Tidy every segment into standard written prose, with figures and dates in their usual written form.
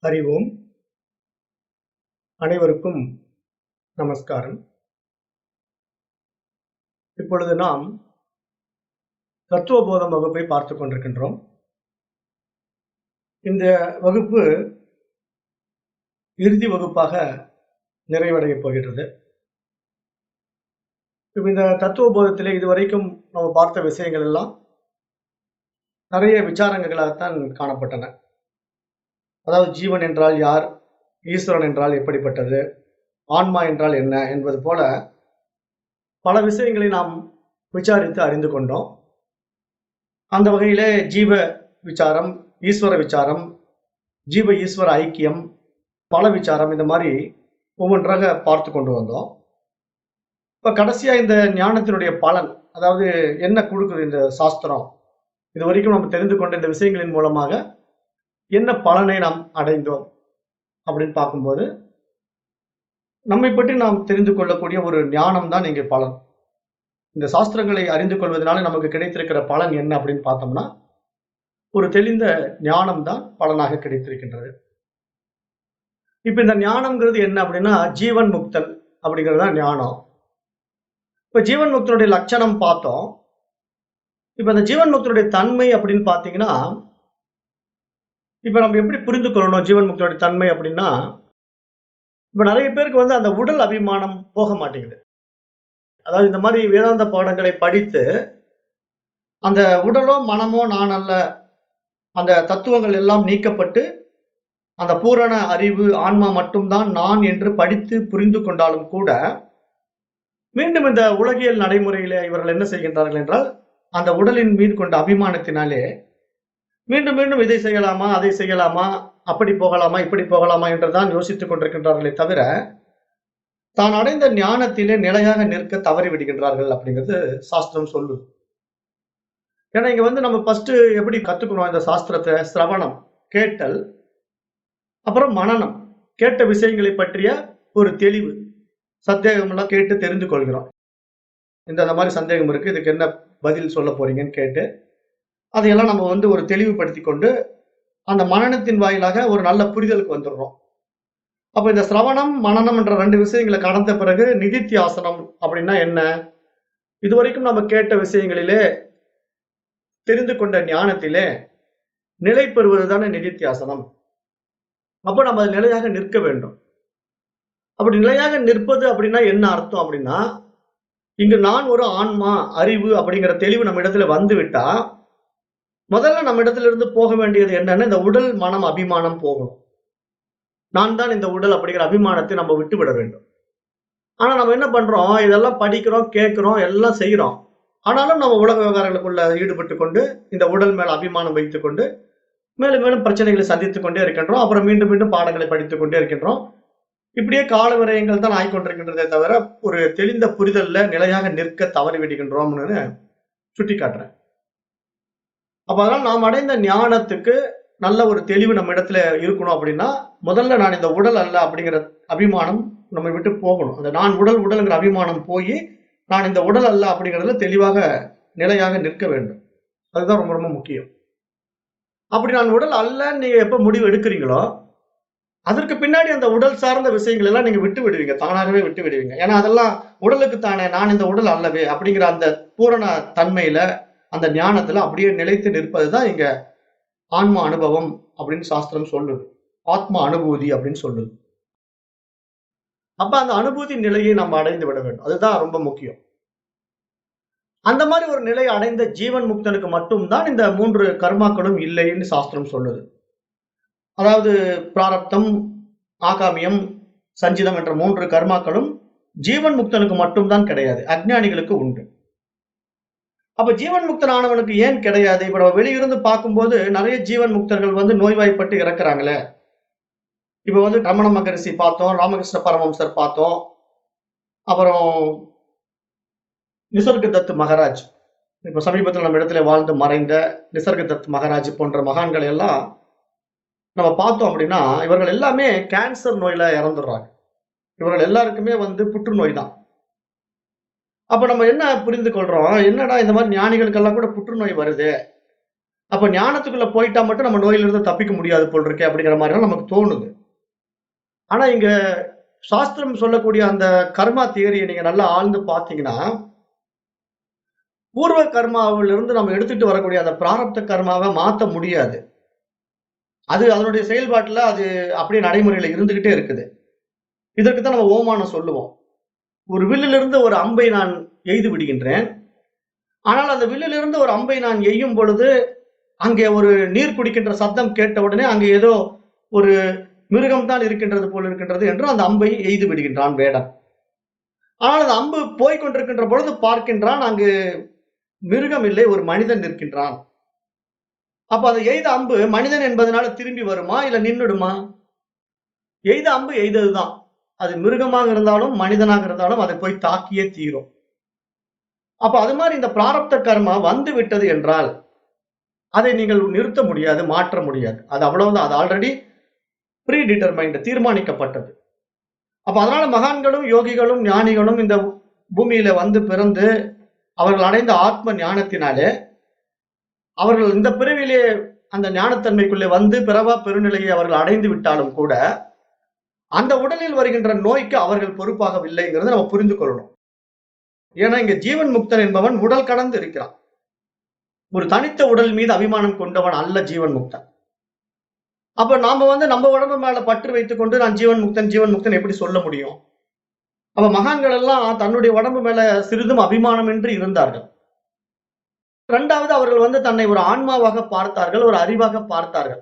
அறிவோம். அனைவருக்கும் நமஸ்காரம். இப்பொழுது நாம் தத்துவபோதம் வகுப்பை பார்த்துக் கொண்டிருக்கின்றோம். இந்த வகுப்பு இறுதி வகுப்பாக நிறைவடையப் போகிறது. இந்த தத்துவபோதத்திலே இதுவரைக்கும் நம்ம பார்த்த விஷயங்கள் எல்லாம் நிறைய விசாரங்களாகத்தான் காணப்பட்டன. அதாவது ஜீவன் என்றால் யார், ஈஸ்வரன் என்றால் எப்படிப்பட்டது, ஆன்மா என்றால் என்ன என்பது போல பல விஷயங்களை நாம் விசாரித்து அறிந்து கொண்டோம். அந்த வகையிலே ஜீவ விசாரம், ஈஸ்வர விசாரம், ஜீவ ஈஸ்வர ஐக்கியம், பல விசாரம், இந்த மாதிரி ஒவ்வொன்றாக பார்த்து கொண்டு வந்தோம். இப்ப கடைசியா இந்த ஞானத்தினுடைய பலன், அதாவது என்ன கொடுக்குது இந்த சாஸ்திரம், இது வரைக்கும் நம்ம தெரிந்து கொண்ட இந்த விஷயங்களின் மூலமாக என்ன பலனை நாம் அடைந்தோம் அப்படின்னு பார்க்கும்போது, நம்மை பற்றி நாம் தெரிந்து கொள்ளக்கூடிய ஒரு ஞானம் தான் இங்கே பலன். இந்த சாஸ்திரங்களை அறிந்து கொள்வதனால நமக்கு கிடைத்திருக்கிற பலன் என்ன அப்படின்னு பார்த்தோம்னா, ஒரு தெளிந்த ஞானம் தான் பலனாக கிடைத்திருக்கின்றது. இப்ப இந்த ஞானம்ங்கிறது என்ன அப்படின்னா, ஜீவன் முக்தன் அப்படிங்கிறது தான் ஞானம். இப்ப ஜீவன் முக்தனுடைய லட்சணம் பார்த்தோம். இப்ப இந்த ஜீவன் முக்தனுடைய தன்மை அப்படின்னு பாத்தீங்கன்னா, இப்ப நம்ம எப்படி புரிந்து கொள்ளணும் ஜீவன் முக்தனுடைய தன்மை அப்படின்னா, இப்ப நிறைய பேருக்கு அந்த உடல் அபிமானம் போக மாட்டேங்குது. அதாவது இந்த மாதிரி வேதாந்த பாடங்களை படித்து அந்த உடலோ மனமோ நான் அல்ல, அந்த தத்துவங்கள் எல்லாம் நீக்கப்பட்டு அந்த பூரண அறிவு ஆன்மா மட்டும்தான் நான் என்று படித்து புரிந்து கொண்டாலும் கூட, மீண்டும் இந்த உலகியல் நடைமுறையிலே இவர்கள் என்ன செய்கின்றார்கள் என்றால், அந்த உடலின் மீது கொண்ட அபிமானத்தினாலே மீண்டும் மீண்டும் இதை செய்யலாமா, அதை செய்யலாமா, அப்படி போகலாமா, இப்படி போகலாமா என்றுதான் யோசித்துக் கொண்டிருக்கின்றார்களே தவிர, தான் அடைந்த ஞானத்திலே நிலையாக நிற்க தவறி விடுகின்றார்கள் அப்படிங்கிறது சாஸ்திரம் சொல்லுது. ஏன்னா இங்க நம்ம ஃபர்ஸ்ட் எப்படி கத்துக்கணும் இந்த சாஸ்திரத்தை? சிரவணம், கேட்டல், அப்புறம் மனனம், கேட்ட விஷயங்களை பற்றிய ஒரு தெளிவு, சந்தேகம் எல்லாம் கேட்டு தெரிந்து கொள்கிறோம். இந்த மாதிரி சந்தேகம் இருக்கு, இதுக்கு என்ன பதில் சொல்ல போறீங்கன்னு கேட்டு அதையெல்லாம் நம்ம ஒரு தெளிவுபடுத்தி கொண்டு அந்த மனனத்தின் வாயிலாக ஒரு நல்ல புரிதலுக்கு வந்துடுறோம். அப்ப இந்த சிரவணம் மனனம் என்ற ரெண்டு விஷயங்களை கடந்த பிறகு நிதித்தியாசனம் அப்படின்னா என்ன? இதுவரைக்கும் நம்ம கேட்ட விஷயங்களிலே தெரிந்து கொண்ட ஞானத்திலே நிலை பெறுவதுதானே நிதித்தியாசனம். அப்ப நம்ம அது நிலையாக நிற்க வேண்டும். அப்படி நிலையாக நிற்பது அப்படின்னா என்ன அர்த்தம் அப்படின்னா, இங்கு நான் ஒரு ஆன்மா, அறிவு அப்படிங்கிற தெளிவு நம்ம இடத்துல வந்து விட்டா, முதல்ல நம்ம இடத்துல இருந்து போக வேண்டியது என்னன்னா, இந்த உடல் மனம் அபிமானம் போகணும். நான் தான் இந்த உடல் அப்படிங்கிற அபிமானத்தை நம்ம விட்டு விட வேண்டும். ஆனா நம்ம என்ன பண்றோம், இதெல்லாம் படிக்கிறோம், கேட்கிறோம், எல்லாம் செய்யறோம். ஆனாலும் நம்ம உலக விவகாரங்களுக்குள்ள ஈடுபட்டு கொண்டு இந்த உடல் மேல அபிமானம் வைத்துக் கொண்டு மேலும் மேலும் பிரச்சனைகளை சந்தித்துக் கொண்டே இருக்கின்றோம். அப்புறம் மீண்டும் மீண்டும் பாடங்களை படித்துக் கொண்டே இருக்கின்றோம். இப்படியே கால விரயங்கள் தான் ஆய்கொண்டிருக்கின்றதே தவிர ஒரு தெளிந்த புரிதல்ல நிலையாக நிற்க தவறி விடுகின்றோம்னு சுட்டி காட்டுறேன். அப்ப அதனால நாம் அடைந்த ஞானத்துக்கு நல்ல ஒரு தெளிவு நம்ம இடத்துல இருக்கணும் அப்படின்னா, முதல்ல நான் இந்த உடல் அல்ல அப்படிங்கிற அபிமானம் நம்ம விட்டு போகணும். அந்த நான் உடல் உடல்ங்கிற அபிமானம் போய் நான் இந்த உடல் அல்ல அப்படிங்கிறதுல தெளிவாக நிலையாக நிற்க வேண்டும். அதுதான் ரொம்ப ரொம்ப முக்கியம். அப்படி நான் உடல் அல்லன்னு நீங்க எப்ப முடிவு எடுக்கிறீங்களோ, அதற்கு பின்னாடி அந்த உடல் சார்ந்த விஷயங்கள் எல்லாம் நீங்க விட்டு விடுவீங்க, தானாகவே விட்டு விடுவீங்க. ஏன்னா அதெல்லாம் உடலுக்கு தானே, நான் இந்த உடல் அல்லவே அப்படிங்கிற அந்த பூரண தன்மையில, அந்த ஞானத்துல அப்படியே நிலைத்து நிற்பதுதான் இங்க ஆன்ம அனுபவம் அப்படின்னு சாஸ்திரம் சொல்லுது. ஆத்ம அனுபூதி அப்படின்னு சொல்லுது. அப்ப அந்த அனுபூதி நிலையை நம்ம அடைந்து விட வேண்டும். அதுதான் ரொம்ப முக்கியம். அந்த மாதிரி ஒரு நிலை அடைந்த ஜீவன் முக்தனுக்கு மட்டும்தான் இந்த 3 கர்மாக்களும் இல்லைன்னு சாஸ்திரம் சொல்லுது. அதாவது பிராரப்தம், ஆகாமியம், சஞ்சிதம் என்ற 3 கர்மாக்களும் ஜீவன் முக்தனுக்கு மட்டும்தான் கிடையாது, அஞ்ஞானிகளுக்கு உண்டு. அப்ப ஜீவன் முக்தனானவனுக்கு ஏன் கிடையாது? இப்ப நம்ம வெளியிருந்து பார்க்கும்போது நிறைய ஜீவன் முக்தர்கள் நோய்வாய்ப்பட்டு இறக்குறாங்களே. இப்ப ரமண மகரிஷி பார்த்தோம், ராமகிருஷ்ண பரமஹம்சர் பார்த்தோம், அப்புறம் நிசர்கதத் மகாராஜ், இப்ப சமீபத்தில் நம்ம இடத்துல வாழ்ந்து மறைந்த நிசர்கதத் மகாராஜ் போன்ற மகான்களை எல்லாம் நம்ம பார்த்தோம் அப்படின்னா, இவர்கள் எல்லாமே கேன்சர் நோயில இறந்துடுறாங்க. இவர்கள் எல்லாருக்குமே புற்றுநோய் தான். அப்ப நம்ம என்ன புரிந்து கொள்றோம், என்னடா இந்த மாதிரி ஞானிகளுக்கெல்லாம் கூட புற்றுநோய் வருது, அப்ப ஞானத்துக்குள்ள போயிட்டா மட்டும் நம்ம நோயிலிருந்து தப்பிக்க முடியாது போல் இருக்கே அப்படிங்கிற மாதிரி நமக்கு தோணுது. ஆனா இங்க சாஸ்திரம் சொல்லக்கூடிய அந்த கர்மா தியரியை நீங்க நல்லா ஆழ்ந்து பார்த்தீங்கன்னா, பூர்வ கர்மாவிலிருந்து நம்ம எடுத்துட்டு வரக்கூடிய அந்த பிராரப்த கர்மாவை மாத்த முடியாது. அது அதனுடைய செயல்பாட்டுல அது அப்படியே நடைமுறையில இருந்துகிட்டே இருக்குது. இதற்கு தான் நம்ம ஓமானம் சொல்லுவோம். ஒரு வில்லிலிருந்து ஒரு அம்பை நான் எய்து விடுகின்றேன். ஆனால் அந்த வில்லிலிருந்து ஒரு அம்பை நான் எய்யும் பொழுது, அங்கே ஒரு நீர் குடிக்கின்ற சத்தம் கேட்ட உடனே அங்கே ஏதோ ஒரு மிருகம் தான் இருக்கின்றது போல் இருக்கின்றது என்று அந்த அம்பை எய்து விடுகின்றான் வேடன். ஆனால் அந்த அம்பு போய்க் கொண்டிருக்கின்ற பொழுது பார்க்கின்றான், அங்கு மிருகம் இல்லை, ஒரு மனிதன் நிற்கின்றான். அப்ப அந்த எய்த அம்பு மனிதன் என்பதனால திரும்பி வருமா? இல்ல நின்னுடுமா? எய்த அம்பு எய்ததுதான். அது மிருகமாக இருந்தாலும், மனிதனாக இருந்தாலும் அதை போய் தாக்கியே தீரும். அப்ப அது மாரி இந்த பிராரப்த கர்மா வந்து விட்டது என்றால், அதை நீங்கள் நிறுத்த முடியாது, மாற்ற முடியாது. அது அவ்வளவுதான். அது ஆல்ரெடி ப்ரீ டிட்டர்மைன்ட் தீர்மானிக்கப்பட்டது. அப்ப அதனால மகான்களும், யோகிகளும், ஞானிகளும் இந்த பூமியில வந்து பிறந்து, அவர்கள் அடைந்த ஆத்ம ஞானத்தினாலே, அவர்கள் இந்த பிறவியிலே அந்த ஞானத்தன்மைக்குள்ளே வந்து பிறவா பெருநிலையை அவர்கள் அடைந்து விட்டாலும் கூட, அந்த உடலில் வருகின்ற நோய்க்கு அவர்கள் பொறுப்பாகவில்லைங்கிறத நம்ம புரிந்து கொள்ளணும். ஏன்னா இங்க ஜீவன் முக்தன் என்பவன் உடல் கடந்து இருக்கிறான். ஒரு தனித்த உடல் மீது அபிமானம் கொண்டவன் அல்ல ஜீவன் முக்தன். அப்ப நாம வந்து நம்ம உடம்பு மேல பற்று வைத்துக் கொண்டு நான் ஜீவன் முக்தன், ஜீவன் முக்தன் எப்படி சொல்ல முடியும்? அப்ப மகான்கள் எல்லாம் தன்னுடைய உடம்பு மேல சிறிதும் அபிமானமின்றி இருந்தார்கள். 2வது அவர்கள் வந்து தன்னை ஒரு ஆன்மாவாக பார்த்தார்கள், ஒரு அறிவாக பார்த்தார்கள்.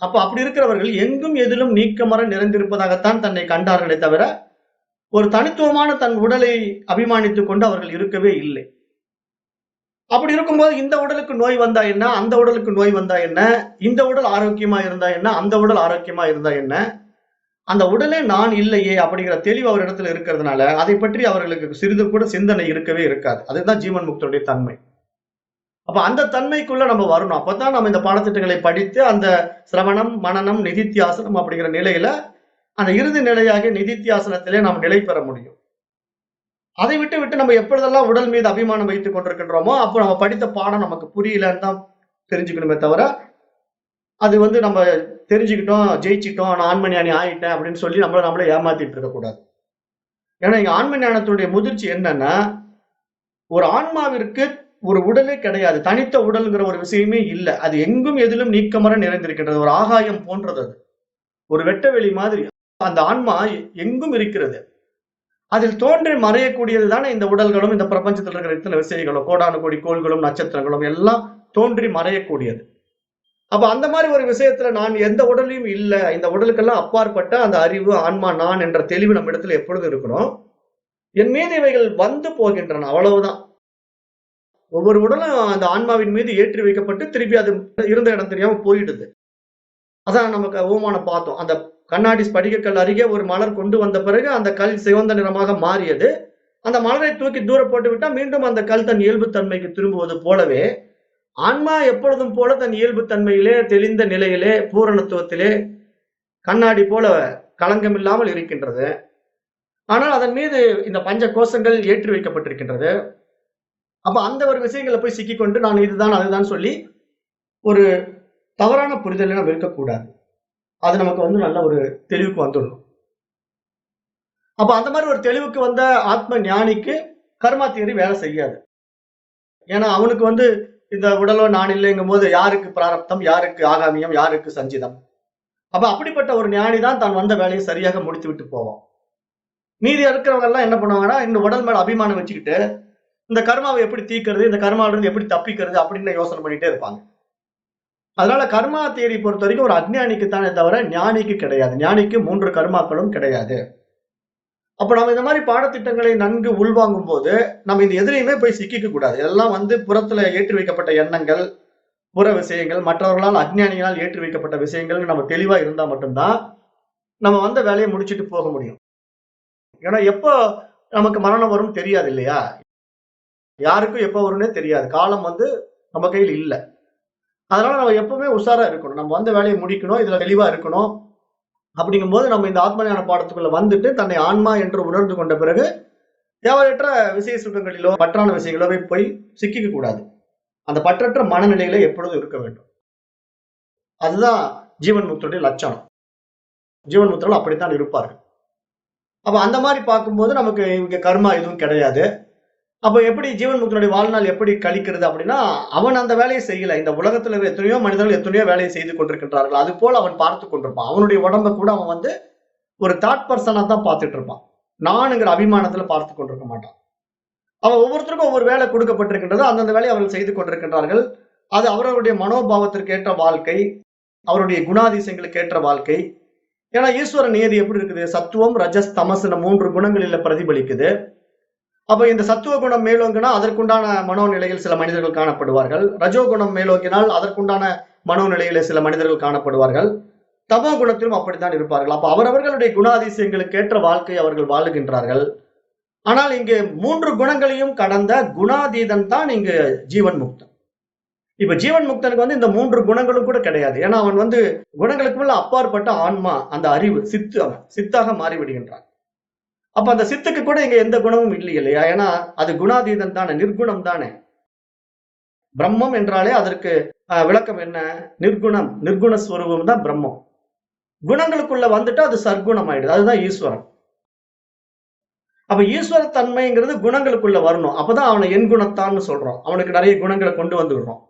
அப்ப அப்படி இருக்கிறவர்கள் எங்கும் எதிலும் நீக்கமற நிறைந்திருப்பதாகத்தான் தன்னை கண்டார்களே தவிர, ஒரு தனித்துவமான தன் உடலை அபிமானித்துக் கொண்டு அவர்கள் இருக்கவே இல்லை. அப்படி இருக்கும்போது இந்த உடலுக்கு நோய் வந்தா என்ன? அந்த உடலுக்கு நோய் வந்தா என்ன? இந்த உடல் ஆரோக்கியமா இருந்தா என்ன? அந்த உடல் ஆரோக்கியமா இருந்தா என்ன? அந்த உடலே நான் இல்லையே அப்படிங்கிற தெளிவு அவரிடத்துல இருக்கிறதுனால, அதைப் பற்றி அவர்களுக்கு சிறிதும் கூட சிந்தனை இருக்கவே இருக்காது. அதுதான் ஜீவன் முக்தருடைய தன்மை. அப்ப அந்த தன்மைக்குள்ள நம்ம வரணும். அப்பதான் நம்ம இந்த பாடத்திட்டங்களை படித்து அந்த சிரவணம், மனனம், நிதித்தியாசனம் அப்படிங்கிற நிலையில, அந்த இறுதி நிலையாகிய நிதித்தியாசனத்திலே நாம் நிலை பெற முடியும். அதை விட்டு நம்ம எப்பொழுதெல்லாம் உடல் மீது அபிமானம் வைத்துக் கொண்டிருக்கின்றோமோ, அப்போ நம்ம படித்த பாடம் நமக்கு புரியலன்னு தான் தெரிஞ்சுக்கணுமே தவிர, அது வந்து நம்ம தெரிஞ்சுக்கிட்டோம், ஜெயிச்சுட்டோம், நான் ஆன்ம ஞானி ஆயிட்டேன் அப்படின்னு சொல்லி நம்மள நம்மளே ஏமாத்திட்டு இருக்கக்கூடாது. ஏன்னா இங்க ஆன்ம ஞானத்துடைய முதிர்ச்சி என்னன்னா, ஒரு ஆன்மாவிற்கு ஒரு உடலே கிடையாது. தனித்த உடல்ங்கிற ஒரு விஷயமே இல்ல. அது எங்கும் எதிலும் நீக்கமற நிறைந்திருக்கின்றது. ஒரு ஆகாயம் போன்றது அது. ஒரு வெட்டவெளி மாதிரி. அந்த ஆன்மா எங்கும் இருக்கிறது. அதில் தோன்றி மறையக்கூடியது தானே இந்த உடல்களும், இந்த பிரபஞ்சத்தில் இருக்கிற இத்தனை விஷயங்களும், கோடானு கோடி கோள்களும், நட்சத்திரங்களும் எல்லாம் தோன்றி மறையக்கூடியது. அப்ப அந்த மாதிரி ஒரு விஷயத்துல நான் எந்த உடலையும் இல்ல. இந்த உடலுக்கெல்லாம் அப்பாற்பட்ட அந்த அறிவு, ஆன்மா, நான் என்ற தெளிவு நம்மிடத்துல எப்பொழுதும் இருக்கணும். என் மீது இவைகள் வந்து போகின்றன. அவ்வளவுதான். ஒவ்வொரு உடலும் அந்த ஆன்மாவின் மீது ஏற்றி வைக்கப்பட்டு திருப்பி அது இருந்த இடம் தெரியாம போயிடுது. அதான் நமக்கு ஓமானம் பார்த்தோம். அந்த கண்ணாடி ஸ்படிகக்கல் அருகே ஒரு மலர் கொண்டு வந்த பிறகு அந்த கல் சிவந்த நிறமாக மாறியது. அந்த மலரை தூக்கி தூர போட்டு விட்டா மீண்டும் அந்த கல் தன் இயல்பு தன்மைக்கு திரும்புவது போலவே, ஆன்மா எப்பொழுதும் போல தன் இயல்பு தன்மையிலே, தெளிந்த நிலையிலே, பூரணத்துவத்திலே கண்ணாடி போல களங்கமில்லாமல் இருக்கின்றது. ஆனால் அதன் மீது இந்த பஞ்ச கோஷங்கள் ஏற்றி வைக்கப்பட்டிருக்கின்றது. அப்ப அந்த ஒரு விஷயங்கள்ல போய் சிக்கிக்கொண்டு நான் இதுதான், அதுதான் சொல்லி ஒரு தவறான புரிதலில் நம்ம இருக்கக்கூடாது. அது நமக்கு வந்து நல்ல ஒரு தெளிவுக்கு வந்துடணும். அப்ப அந்த மாதிரி ஒரு தெளிவுக்கு வந்த ஆத்ம ஞானிக்கு கர்மா தியரி வேலை செய்யாது. ஏன்னா அவனுக்கு வந்து இந்த உடலோ நான் இல்லைங்கும்போது யாருக்கு பிராரப்தம், யாருக்கு ஆகாமியம், யாருக்கு சஞ்சிதம். அப்ப அப்படிப்பட்ட ஒரு ஞானி தான் தான் வந்த வேலையை சரியாக முடித்து விட்டு போவான். மீதி இருக்கிறவங்க எல்லாம் என்ன பண்ணுவாங்கன்னா, இந்த உடல் மேல அபிமானம் வச்சுக்கிட்டு, இந்த கர்மாவை எப்படி தீர்க்கிறது, இந்த கர்மாவில இருந்து எப்படி தப்பிக்கிறது அப்படின்னு யோசனை பண்ணிட்டே இருப்பாங்க. அதனால கர்மா தியரி பொறுத்த வரைக்கும் ஒரு அஞ்ஞானிக்கு தானே தவிர ஞானிக்கு கிடையாது. ஞானிக்கு 3 கர்மாக்களும் கிடையாது. அப்ப நம்ம இந்த மாதிரி பாடத்திட்டங்களை நன்கு உள்வாங்கும் போது, நம்ம இந்த எதிரையுமே போய் சிக்கிக்க கூடாது. இதெல்லாம் வந்து புறத்துல ஏற்றி வைக்கப்பட்ட எண்ணங்கள், புற விஷயங்கள், மற்றவர்களால் அஞ்ஞானிகளால் ஏற்றி வைக்கப்பட்ட விஷயங்கள் நம்ம தெளிவா இருந்தா மட்டும்தான், நம்ம வந்த வேலையை முடிச்சுட்டு போக முடியும். ஏன்னா எப்போ நமக்கு மரணம் வரும் தெரியாது இல்லையா? யாருக்கும் எப்போ வரும்னே தெரியாது. காலம் வந்து நம்ம கையில் இல்ல. அதனால நம்ம எப்பவுமே உஷாரா இருக்கணும். நம்ம வந்த வேலையை முடிக்கணும். இதுல தெளிவா இருக்கணும். அப்படிங்கும்போது நம்ம இந்த ஆத்ம ஞான பாடத்துக்குள்ள வந்துட்டு தன்னை ஆன்மா என்று உணர்ந்து கொண்ட பிறகு தேவையற்ற விஷய சுகங்களிலோ, பற்றான விஷயங்களோ போய் சிக்கிக்க கூடாது. அந்த பற்றற்ற மனநிலையில எப்பொழுதும் இருக்க வேண்டும். அதுதான் ஜீவன் முக்தருடைய லட்சணம். ஜீவன் முக்தர்கள் அப்படித்தான் இருப்பார்கள். அப்ப அந்த மாரி பார்க்கும்போது நமக்கு இங்க கர்மா எதுவும் கிடையாது. அப்ப எப்படி ஜீவன் முக்தனுடைய வாழ்நாள் எப்படி கழிக்கிறது அப்படின்னா, அவன் அந்த வேலையை செய்யல. இந்த உலகத்துல இருக்கிற எத்தனையோ மனிதர்கள் எத்தனையோ வேலையை செய்து கொண்டிருக்கின்றார்கள். அதுபோல அவன் பார்த்துக் கொண்டிருப்பான். அவனுடைய உடம்ப கூட அவன் வந்து ஒரு தாட் பெர்சனா தான் பார்த்துட்டு இருப்பான். நானுங்கிற அபிமானத்துல பார்த்துக் கொண்டிருக்க மாட்டான். அவன் ஒவ்வொருத்தருக்கும் ஒவ்வொரு வேலை கொடுக்கப்பட்டிருக்கின்றது. அந்தந்த வேலையை அவர்கள் செய்து கொண்டிருக்கின்றார்கள். அது அவரவருடைய மனோபாவத்திற்கு ஏற்ற வாழ்க்கை, அவருடைய குணாதிசயங்களுக்கு ஏற்ற வாழ்க்கை. ஏன்னா ஈஸ்வர நியதி எப்படி இருக்குது? சத்துவம், ரஜஸ், தமஸ்ன்னு 3 குணங்களில பிரதிபலிக்குது. அப்ப இந்த சத்துவ குணம் மேலோங்கினா அதற்குண்டான மனோநிலையில் சில மனிதர்கள் காணப்படுவார்கள். ரஜோ குணம் மேலோங்கினால் அதற்குண்டான மனோநிலையில சில மனிதர்கள் காணப்படுவார்கள். தமோ குணத்திலும் அப்படித்தான் இருப்பார்கள். அப்ப அவரவர்களுடைய குணாதிசயங்களுக்கு ஏற்ற வாழ்க்கை அவர்கள் வாழுகின்றார்கள். ஆனால் இங்கே 3 குணங்களையும் கடந்த குணாதீதன் தான் இங்கு ஜீவன் முக்தன். இப்ப ஜீவன் முக்தனுக்கு வந்து இந்த 3 குணங்களும் கூட கிடையாது. ஏன்னா அவன் வந்து குணங்களுக்கு மேல அப்பாற்பட்ட ஆன்மா, அந்த அறிவு, சித்து, அவன் சித்தாக மாறிவிடுகின்றான். அப்ப அந்த சித்துக்கு கூட இங்க எந்த குணமும் இல்லை இல்லையா? ஏன்னா அது குணாதீதன் தானே, நிர்குணம் தானே. பிரம்மம் என்றாலே அதற்கு விளக்கம் என்ன? நிர்குணம், நிர்குண ஸ்வரூபம் தான் பிரம்மம். குணங்களுக்குள்ள வந்துட்டா அது சர்க்குணம் ஆயிடுது. அதுதான் ஈஸ்வரன். அப்ப ஈஸ்வர தன்மைங்கிறது குணங்களுக்குள்ள வரணும். அப்பதான் அவனை என் குணத்தான்னு சொல்றோம். அவனுக்கு நிறைய குணங்களை கொண்டு வந்து விடுறோம்.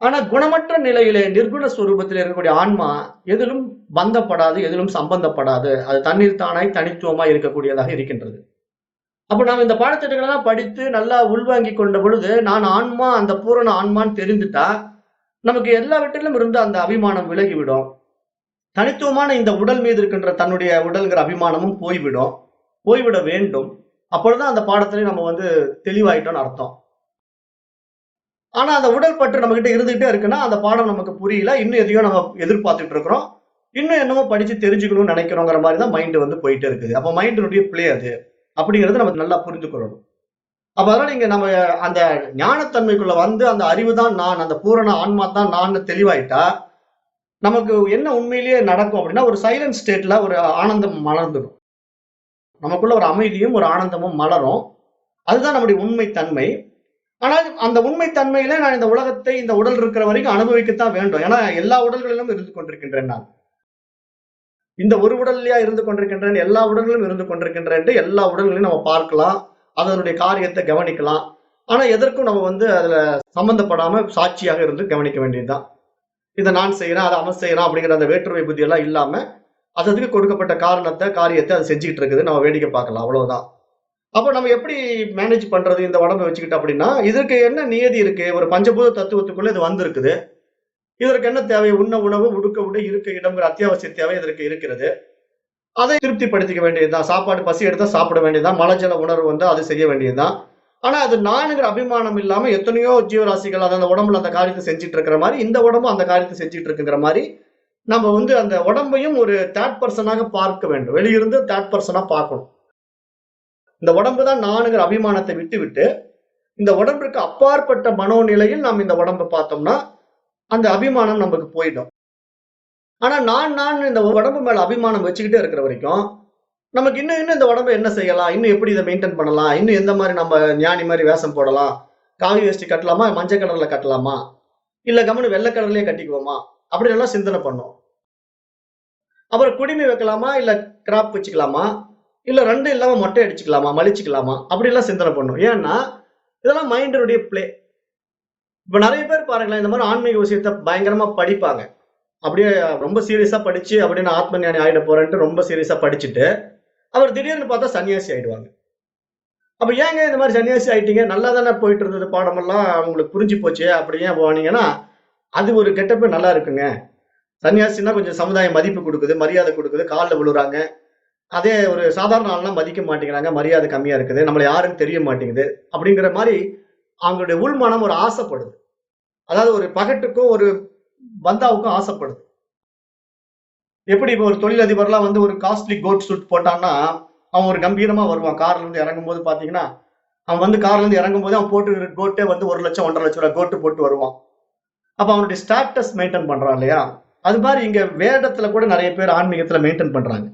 ஆனா குணமற்ற நிலையிலே நிர்குண ஸ்வரூபத்தில் இருக்கக்கூடிய ஆன்மா எதிலும் பந்தப்படாது, எதிலும் சம்பந்தப்படாது. அது தண்ணீர் தானாய் தனித்துவமாய் இருக்கக்கூடியதாக இருக்கின்றது. அப்ப நாம் இந்த பாடத்திட்டங்களெல்லாம் படித்து நல்லா உள்வாங்கிக் கொண்ட பொழுது, நான் ஆன்மா, அந்த பூரண ஆன்மான்னு தெரிந்துட்டா, நமக்கு எல்லாவற்றிலும் இருந்து அந்த அபிமானம் விலகிவிடும். தனித்துவமான இந்த உடல் மீது இருக்கின்ற தன்னுடைய உடல்ங்கிற அபிமானமும் போய்விடும். போய்விட வேண்டும். அப்பொழுதுதான் அந்த பாடத்திலே நம்ம வந்து தெளிவாயிட்டோம்னு அர்த்தம். ஆனா அந்த உடல் பற்று நம்ம கிட்ட இருந்துகிட்டே இருக்குன்னா, அந்த பாடம் நமக்கு புரியல. இன்னும் எதையோ நம்ம எதிர்பார்த்துட்டு இருக்கிறோம். இன்னும் என்னமோ படிச்சு தெரிஞ்சுக்கணும்னு நினைக்கிறோங்கிற மாதிரி தான் மைண்ட் வந்து போயிட்டே இருக்குது. அப்ப மைண்டினுடைய பிளே அது. அப்படிங்கிறத நம்ம நல்லா புரிந்து கொள்ளணும். அப்ப அதனால இங்க நம்ம அந்த ஞானத்தன்மைக்குள்ள வந்து அந்த அறிவு தான் நான், அந்த பூரண ஆன்மா தான் நான்னு தெளிவாயிட்டா, நமக்கு என்ன உண்மையிலேயே நடக்கும் அப்படின்னா, ஒரு சைலன்ட் ஸ்டேட்ல ஒரு ஆனந்தம் மலர்ந்துடும். நமக்குள்ள ஒரு அமைதியும், ஒரு ஆனந்தமும் மலரும். அதுதான் நம்முடைய உண்மை தன்மை. ஆனால் அந்த உண்மை தன்மையில நான் இந்த உலகத்தை, இந்த உடல் இருக்கிற வரைக்கும் அனுபவிக்கத்தான் வேண்டும். ஏன்னா எல்லா உடல்களிலும் இருந்து கொண்டிருக்கின்றேன் நான். இந்த ஒரு உடல்லயா இருந்து கொண்டிருக்கின்றேன், எல்லா உடல்களிலும் இருந்து கொண்டிருக்கின்றேன். எல்லா உடல்களையும் நம்ம பார்க்கலாம். அதனுடைய காரியத்தை கவனிக்கலாம். ஆனா எதற்கும் நம்ம வந்து அதுல சம்பந்தப்படாம சாட்சியாக இருந்து கவனிக்க வேண்டியதுதான். இதை நான் செய்யறேன், அதை அவன் செய்யறான் அப்படிங்கிற அந்த வேற்றுமை புத்தி எல்லாம் இல்லாம, அதுக்கு கொடுக்கப்பட்ட காரணத்தை, காரியத்தை அது செஞ்சுக்கிட்டு இருக்குது. நம்ம வேடிக்கை பார்க்கலாம். அவ்வளவுதான். அப்ப நம்ம எப்படி மேனேஜ் பண்றது இந்த உடம்ப வச்சுக்கிட்டு அப்படின்னா, இதற்கு என்ன நியதி இருக்கு? ஒரு பஞ்சபூத தத்துவத்துக்குள்ள இது வந்திருக்குது. இதற்கு என்ன தேவை? உண்ண உணவு, உடுக்க உடை, இருக்க இடம்ங்கிற அத்தியாவசிய தேவை இதற்கு இருக்கிறது. அதை திருப்திப்படுத்திக்க வேண்டியதுதான். சாப்பாடு பசி எடுத்தா சாப்பிட வேண்டியதுதான். மலஜல உணர்வு வந்தா அது செய்ய வேண்டியதுதான். ஆனா அது நானுங்கிற அபிமானம் இல்லாம எத்தனையோ ஜீவராசிகள் அந்த உடம்புல அந்த காரியத்தை செஞ்சுட்டு இருக்கிற மாதிரி, இந்த உடம்பும் அந்த காரியத்தை செஞ்சுட்டு இருக்குங்கிற மாதிரி, நம்ம வந்து அந்த உடம்பையும் ஒரு தேர்ட் பர்சனாக பார்க்க வேண்டும். வெளியிருந்து தேர்ட் பர்சனா பார்க்கணும். இந்த உடம்பு தான் நானுங்கிற அபிமானத்தை விட்டுவிட்டு, இந்த உடம்பிற்கு அப்பாற்பட்ட மனோநிலையில் நாம் இந்த உடம்பை பார்த்தோம்னா, அந்த அபிமானம் நமக்கு போயிடும். ஆனா நான் இந்த உடம்பு மேல அபிமானம் வச்சுக்கிட்டே இருக்கிற வரைக்கும், நமக்கு இன்னும் இன்னும் இந்த உடம்பை என்ன செய்யலாம்? இன்னும் எப்படி இதை மெயின்டெயின் பண்ணலாம்? இன்னும் எந்த மாதிரி நம்ம ஞானி மாதிரி வேஷம் போடலாம்? காவி வேஷ்டி கட்டலாமா? மஞ்சள் கலர்ல கட்டலாமா? இல்ல கம்முனு வெள்ளை கலர்லயே கட்டிக்குவோமா? அப்படின்னு எல்லாம் சிந்தனை பண்ணும். அப்புறம் குடிமி வைக்கலாமா? இல்ல கிராப் வச்சுக்கலாமா? இல்ல 2 இல்லாம மொட்டை அடிச்சுக்கலாமா? மலிச்சுக்கலாமா? அப்படி எல்லாம் சிந்தனை பண்ணும். ஏன்னா, இதெல்லாம் மைண்டினுடைய பிளே. இப்ப நெறைய பேர் பாருங்களேன், இந்த மாதிரி ஆன்மீக விஷயத்த பயங்கரமா படிப்பாங்க. அப்படியே ரொம்ப சீரியஸா படிச்சு, அப்படியே நான் ஆத்ம ஞானி ஆயிட போறேன்ட்டு ரொம்ப சீரியஸா படிச்சுட்டு, அவர் திடீர்னு பார்த்தா சன்னியாசி ஆயிடுவாங்க. அப்ப ஏங்க இந்த மாதிரி சன்னியாசி ஆயிட்டீங்க? நல்லா தானே போயிட்டு இருந்தது பாடமெல்லாம், உங்களுக்கு புரிஞ்சு போச்சே, அப்படி ஏன் போனீங்கன்னா, அது ஒரு கெட்டப்பே நல்லா இருக்குங்க. சன்னியாசின்னா கொஞ்சம் சமுதாய மதிப்பு குடுக்குது, மரியாதை குடுக்குது, கால்ல விழுறாங்க. அதே ஒரு சாதாரண ஆள்னா மதிக்க மாட்டேங்கிறாங்க. மரியாதை கம்மியா இருக்குது. நம்மள யாருன்னு தெரிய மாட்டேங்குது. அப்படிங்கிற மாரி அவங்களுடைய உள்மனம் ஒரு ஆசைப்படுது. அதாவது ஒரு பகட்டுக்கும், ஒரு பந்தாவுக்கும் ஆசைப்படுது. எப்படி இப்ப ஒரு தொழிலதிபர்லாம் வந்து ஒரு காஸ்ட்லி கோட் சூட் போட்டான்னா, அவன் ஒரு கம்பீரமா வருவான். கார்ல இருந்து இறங்கும்போது பார்த்தீங்கன்னா, அவன் வந்து கார்ல இருந்து இறங்கும்போது அவன் போட்டு கோட்டே வந்து 1,00,000 1,50,000 கோட்டு போட்டு வருவான். அப்ப அவனுடைய ஸ்டேட்டஸ் மெயின்டெயின் பண்றான் இல்லையா? அது மாரி இங்க வேதத்துல கூட நெறைய பேர் ஆன்மீகத்துல மெயின்டெயின் பண்றாங்க.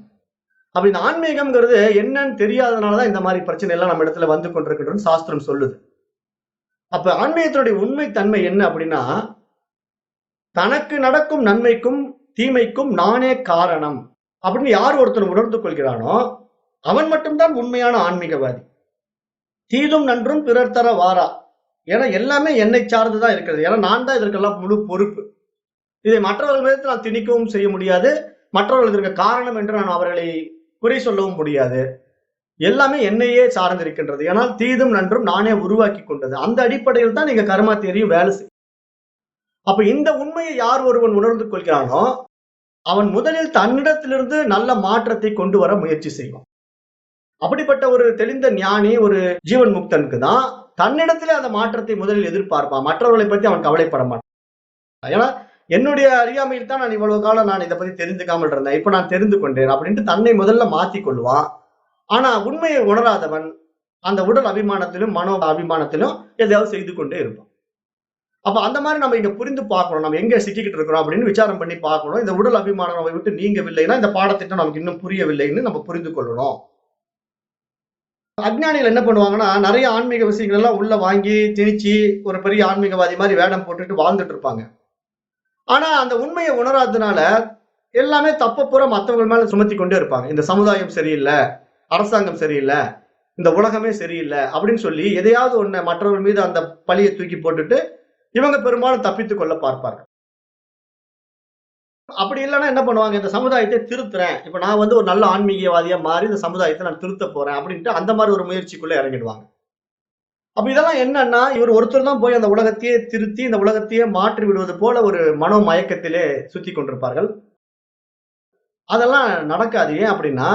அப்ப இந்த ஆன்மீகம்ங்கிறது என்னன்னு தெரியாதனால தான் இந்த மாரி பிரச்சனை எல்லாம் நம்ம இடத்துல வந்து கொண்டிருக்கின்றோம்னு சாஸ்திரம் சொல்லுது. அப்ப ஆன்மீகத்தினுடைய உண்மை தன்மை என்ன அப்படின்னா, தனக்கு நடக்கும் நன்மைக்கும் தீமைக்கும் நானே காரணம் அப்படின்னு யார் ஒருத்தன் உணர்ந்து கொள்கிறானோ அவன் மட்டும்தான் உண்மையான ஆன்மீகவாதி. தீதும் நன்றும் பிறர் தர வாரா. ஏன்னா எல்லாமே என்னை சார்ந்துதான் இருக்கிறது. ஏன்னா நான் தான் இதற்கெல்லாம் முழு பொறுப்பு. இதை மற்றவர்கள் மீது நான் திணிக்கவும் செய்ய முடியாது. மற்றவர்கள் இதற்கு காரணம் என்று நான் அவர்களை குறை சொல்லவும் முடியாது. எல்லாமே என்னையே சார்ந்திருக்கின்றது. ஏனால் தீதும் நன்றும் நானே உருவாக்கி கொண்டது. அந்த அடிப்படையில் தான் நீங்க கர்மா தியரியும் வேலை செய்யும். அப்ப இந்த உண்மையை யார் ஒருவன் உணர்ந்து கொள்கிறானோ அவன் முதலில் தன்னிடத்திலிருந்து நல்ல மாற்றத்தை கொண்டு வர முயற்சி செய்வான். அப்படிப்பட்ட ஒரு தெளிந்த ஞானி, ஒரு ஜீவன் முக்தனுக்கு தான் தன்னிடத்திலே அந்த மாற்றத்தை முதலில் எதிர்பார்ப்பான். மற்றவர்களை பத்தி அவன் கவலைப்பட மாட்டான். ஏன்னா என்னுடைய அறியாமையில் தான் நான் இவ்வளவு காலம் நான் இதை பத்தி தெரிந்துக்காமல் இருந்தேன். இப்ப நான் தெரிந்து கொண்டேன் அப்படின்ட்டு தன்னை முதல்ல மாத்திக் கொள்வான். ஆனா உண்மையை உணராதவன் அந்த உடல் அபிமானத்திலும் மனோ அபிமானத்திலும் எதையாவது செய்து கொண்டே இருப்பான். அப்ப அந்த மாதிரி நம்ம இங்க புரிந்து பார்க்கணும். நம்ம எங்க சிக்கிக்கிட்டு இருக்கிறோம் அப்படின்னு விசாரம் பண்ணி பார்க்கணும். இந்த உடல் அபிமானம் நம்ம விட்டு நீங்கவில்லைன்னா இந்த பாடத்திட்டம் நமக்கு இன்னும் புரியவில்லைன்னு நம்ம புரிந்து கொள்ளணும். அஞ்ஞானிகள் என்ன பண்ணுவாங்கன்னா, நிறைய ஆன்மீக விஷயங்கள் எல்லாம் உள்ள வாங்கி திணிச்சு ஒரு பெரிய ஆன்மீகவாதி மாதிரி வேடம் போட்டுட்டு வாழ்ந்துட்டு இருப்பாங்க. ஆனா அந்த உண்மையை உணராததுனால எல்லாமே தப்ப பூரா மத்தவங்க மேல சுமத்தி கொண்டே இருப்பாங்க. இந்த சமுதாயம் சரியில்லை, அரசாங்கம் சரியில்லை, இந்த உலகமே சரியில்லை அப்படின்னு சொல்லி எதையாவது ஒண்ணு மற்றவர்கள் மீது அந்த பழியை தூக்கி போட்டுட்டு இவங்க பெரும்பாலும் தப்பித்துக் கொள்ள பார்ப்பார்கள். அப்படி இல்லைன்னா என்ன பண்ணுவாங்க, இந்த சமுதாயத்தை திருத்துறேன், இப்ப நான் வந்து ஒரு நல்ல ஆன்மீகவாதியா மாறி இந்த சமுதாயத்தை நான் திருத்த போறேன் அப்படின்ட்டு அந்த மாதிரி ஒரு முயற்சிக்குள்ள இறங்கிடுவாங்க. அப்ப இதெல்லாம் என்னன்னா, இவர் ஒருத்தர் தான் போய் அந்த உலகத்தையே திருத்தி இந்த உலகத்தையே மாற்றி விடுவது போல ஒரு மனோ மயக்கத்திலே சுத்தி கொண்டிருப்பார்கள். அதெல்லாம் நடக்காது. ஏன் அப்படின்னா,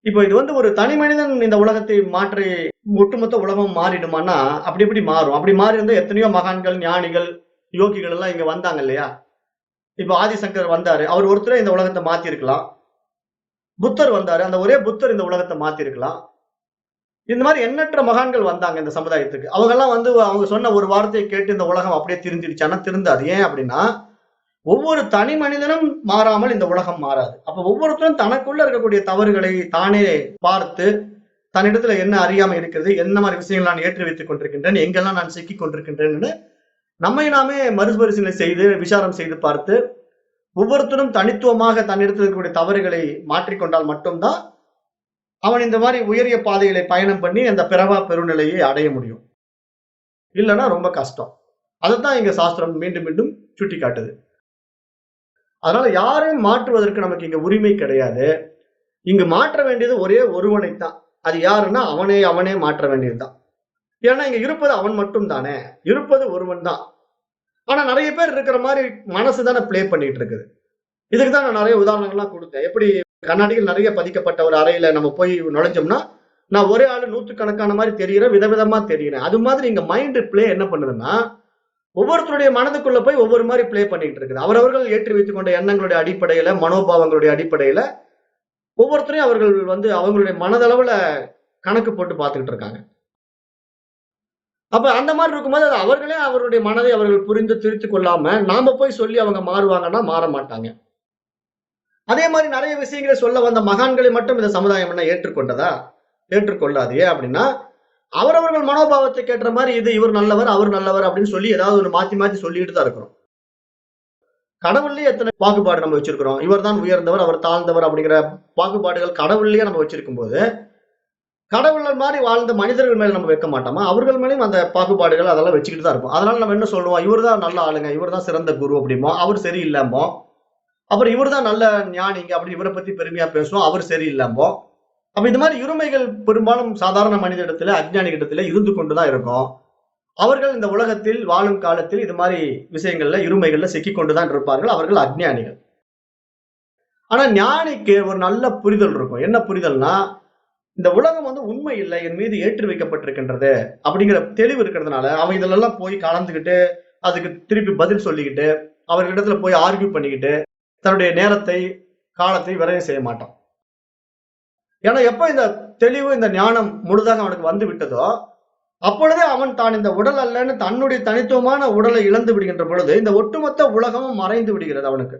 இப்போ இது வந்து ஒரு தனி மனிதன் இந்த உலகத்தை மாற்றி ஒட்டுமொத்த உலகம் மாறிடுமான்னா அப்படி எப்படி மாறும்? அப்படி மாறி இருந்தா எத்தனையோ மகான்கள், ஞானிகள், யோகிகள் எல்லாம் இங்க வந்தாங்க இல்லையா? இப்ப ஆதிசங்கர் வந்தாரு. அவர் ஒருத்தரே இந்த உலகத்தை மாத்தி இருக்கலாம். புத்தர் வந்தாரு. அந்த ஒரே புத்தர் இந்த உலகத்தை மாத்தி இருக்கலாம். இந்த மாதிரி எண்ணற்ற மகான்கள் வந்தாங்க இந்த சமுதாயத்துக்கு. அவங்க எல்லாம் வந்து அவங்க சொன்ன ஒரு வார்த்தையை கேட்டு இந்த உலகம் அப்படியே திருந்திடுச்சான்னா திருந்தாது. ஏன் அப்படின்னா, ஒவ்வொரு தனி மனிதனும் மாறாமல் இந்த உலகம் மாறாது. அப்ப ஒவ்வொருத்தரும் தனக்குள்ள இருக்கக்கூடிய தவறுகளை தானே பார்த்து, தன்னிடத்துல என்ன அறியாமை இருக்கிறது, என்ன மாதிரி விஷயங்கள் நான் ஏற்றி வைத்துக் கொண்டிருக்கின்றேன், எங்கெல்லாம் நான் சிக்கிக் கொண்டிருக்கின்றேன்னு நம்மை நாமே மறுபரிசீலனை செய்து விசாரம் செய்து பார்த்து ஒவ்வொருத்தரும் தனித்துவமாக தன்னிடத்தில் இருக்கக்கூடிய தவறுகளை மாற்றிக்கொண்டால் மட்டும்தான் அவன் இந்த மாதிரி உயரிய பாதைகளை பயணம் பண்ணி அந்த பிறவா பெருநிலையை அடைய முடியும். இல்லைன்னா ரொம்ப கஷ்டம். அதைத்தான் இங்க சாஸ்திரம் மீண்டும் மீண்டும் சுட்டி காட்டுது. அதனால யாரையும் மாற்றுவதற்கு நமக்கு இங்க உரிமை கிடையாது. இங்கு மாற்ற வேண்டியது ஒரே ஒருவனைத்தான். அது யாருன்னா அவனே மாற்ற வேண்டியதுதான். ஏன்னா இங்க இருப்பது அவன் மட்டும் தானே, இருப்பது ஒருவன் தான். ஆனா நிறைய பேர் இருக்கிற மாதிரி மனசு தானே பிளே பண்ணிட்டு இருக்குது. இதுக்கு தான் நான் நிறைய உதாரணங்கள்லாம் கொடுத்தேன். எப்படி கண்ணாடியில் நிறைய பதிக்கப்பட்ட ஒரு அறையில நம்ம போய் நுழைஞ்சோம்னா நான் ஒரே ஆளு நூற்றுக்கணக்கான மாதிரி தெரிகிறேன், விதவிதமா தெரிகிறேன். அது மாதிரி இங்க மைண்ட் பிளே என்ன பண்ணுதுன்னா ஒவ்வொருத்தருடைய மனதுக்குள்ள போய் ஒவ்வொரு மாதிரி பிளே பண்ணிட்டு இருக்குது. அவரவர்கள் ஏற்றி வைத்துக் கொண்ட எண்ணங்களுடைய அடிப்படையில, மனோபாவங்களுடைய அடிப்படையில ஒவ்வொருத்தரையும் அவர்கள் வந்து அவங்களுடைய மனதளவுல கணக்கு போட்டு பார்த்துக்கிட்டு இருக்காங்க. அப்ப அந்த மாதிரி இருக்கும்போது அது அவர்களே அவருடைய மனதை அவர்கள் புரிந்து திருத்திக் கொள்ளாம நாம போய் சொல்லி அவங்க மாறுவாங்கன்னா மாற மாட்டாங்க. அதே மாதிரி நிறைய விஷயங்களை சொல்ல வந்த மகான்களை மட்டும் இந்த சமுதாயம் என்ன ஏற்றுக்கொண்டதா? ஏற்றுக்கொள்ளாது. ஏன் அப்படின்னா அவரவர்கள் மனோபாவத்தை கேட்ட மாதிரி இது இவர் நல்லவர், அவர் நல்லவர் அப்படின்னு சொல்லி ஏதாவது ஒரு மாத்தி மாத்தி சொல்லிட்டு தான் இருக்கிறோம். கடவுள்லயே எத்தனை பாகுபாடு நம்ம வச்சிருக்கிறோம். இவர் தான் உயர்ந்தவர், அவர் தாழ்ந்தவர் அப்படிங்கிற பாகுபாடுகள் கடவுள்லயே நம்ம வச்சிருக்கும் போது கடவுளர் மாதிரி வாழ்ந்த மனிதர்கள் மேல நம்ம வைக்க மாட்டோமா? அவர்கள் மேலேயும் அந்த பாகுபாடுகள் அதெல்லாம் வச்சுக்கிட்டு தான் இருக்கும். அதனால நம்ம என்ன சொல்லுவோம், இவர் தான் நல்ல ஆளுங்க, இவர் தான் சிறந்த குரு அப்படிமோ, அவர் சரியில்லாமோ. அப்புறம் இவர் தான் நல்ல ஞானிங்க அப்படி இவரை பத்தி பெருமையா பேசுவோம், அவர் சரியில்லாமோ. அப்ப இந்த மாதிரி இருமைகள் பெரும்பாலும் சாதாரண மனித இடத்துல, அஞ்ஞானி இடத்துல இருந்து கொண்டுதான் இருக்கும். அவர்கள் இந்த உலகத்தில் வாழும் காலத்தில் இது மாதிரி விஷயங்கள்ல இருமைகள்ல சிக்கிக் கொண்டுதான் இருப்பார்கள். அவர்கள் அஞ்ஞானிகள். ஆனா ஞானிக்கு ஒரு நல்ல புரிதல் இருக்கும். என்ன புரிதல்னா, இந்த உலகம் வந்து உண்மை இல்லை, என் மீது ஏற்றி வைக்கப்பட்டிருக்கின்றது அப்படிங்கிற தெளிவு இருக்கிறதுனால அவன் இதெல்லாம் போய் கலந்துகிட்டு அதுக்கு திருப்பி பதில் சொல்லிக்கிட்டு அவர்களிடத்துல போய் ஆர்கியூ பண்ணிக்கிட்டு தன்னுடைய நேரத்தை காலத்தை விரயம் செய்ய மாட்டான். ஏன்னா எப்ப இந்த தெளிவு இந்த ஞானம் முழுதாக அவனுக்கு வந்து விட்டதோ அப்பொழுதே அவன் தான் இந்த உடல் அல்லன்னு தன்னுடைய தனித்துவமான உடலை இழந்து விடுகின்ற பொழுது இந்த ஒட்டுமொத்த உலகமும் மறைந்து விடுகிறது அவனுக்கு.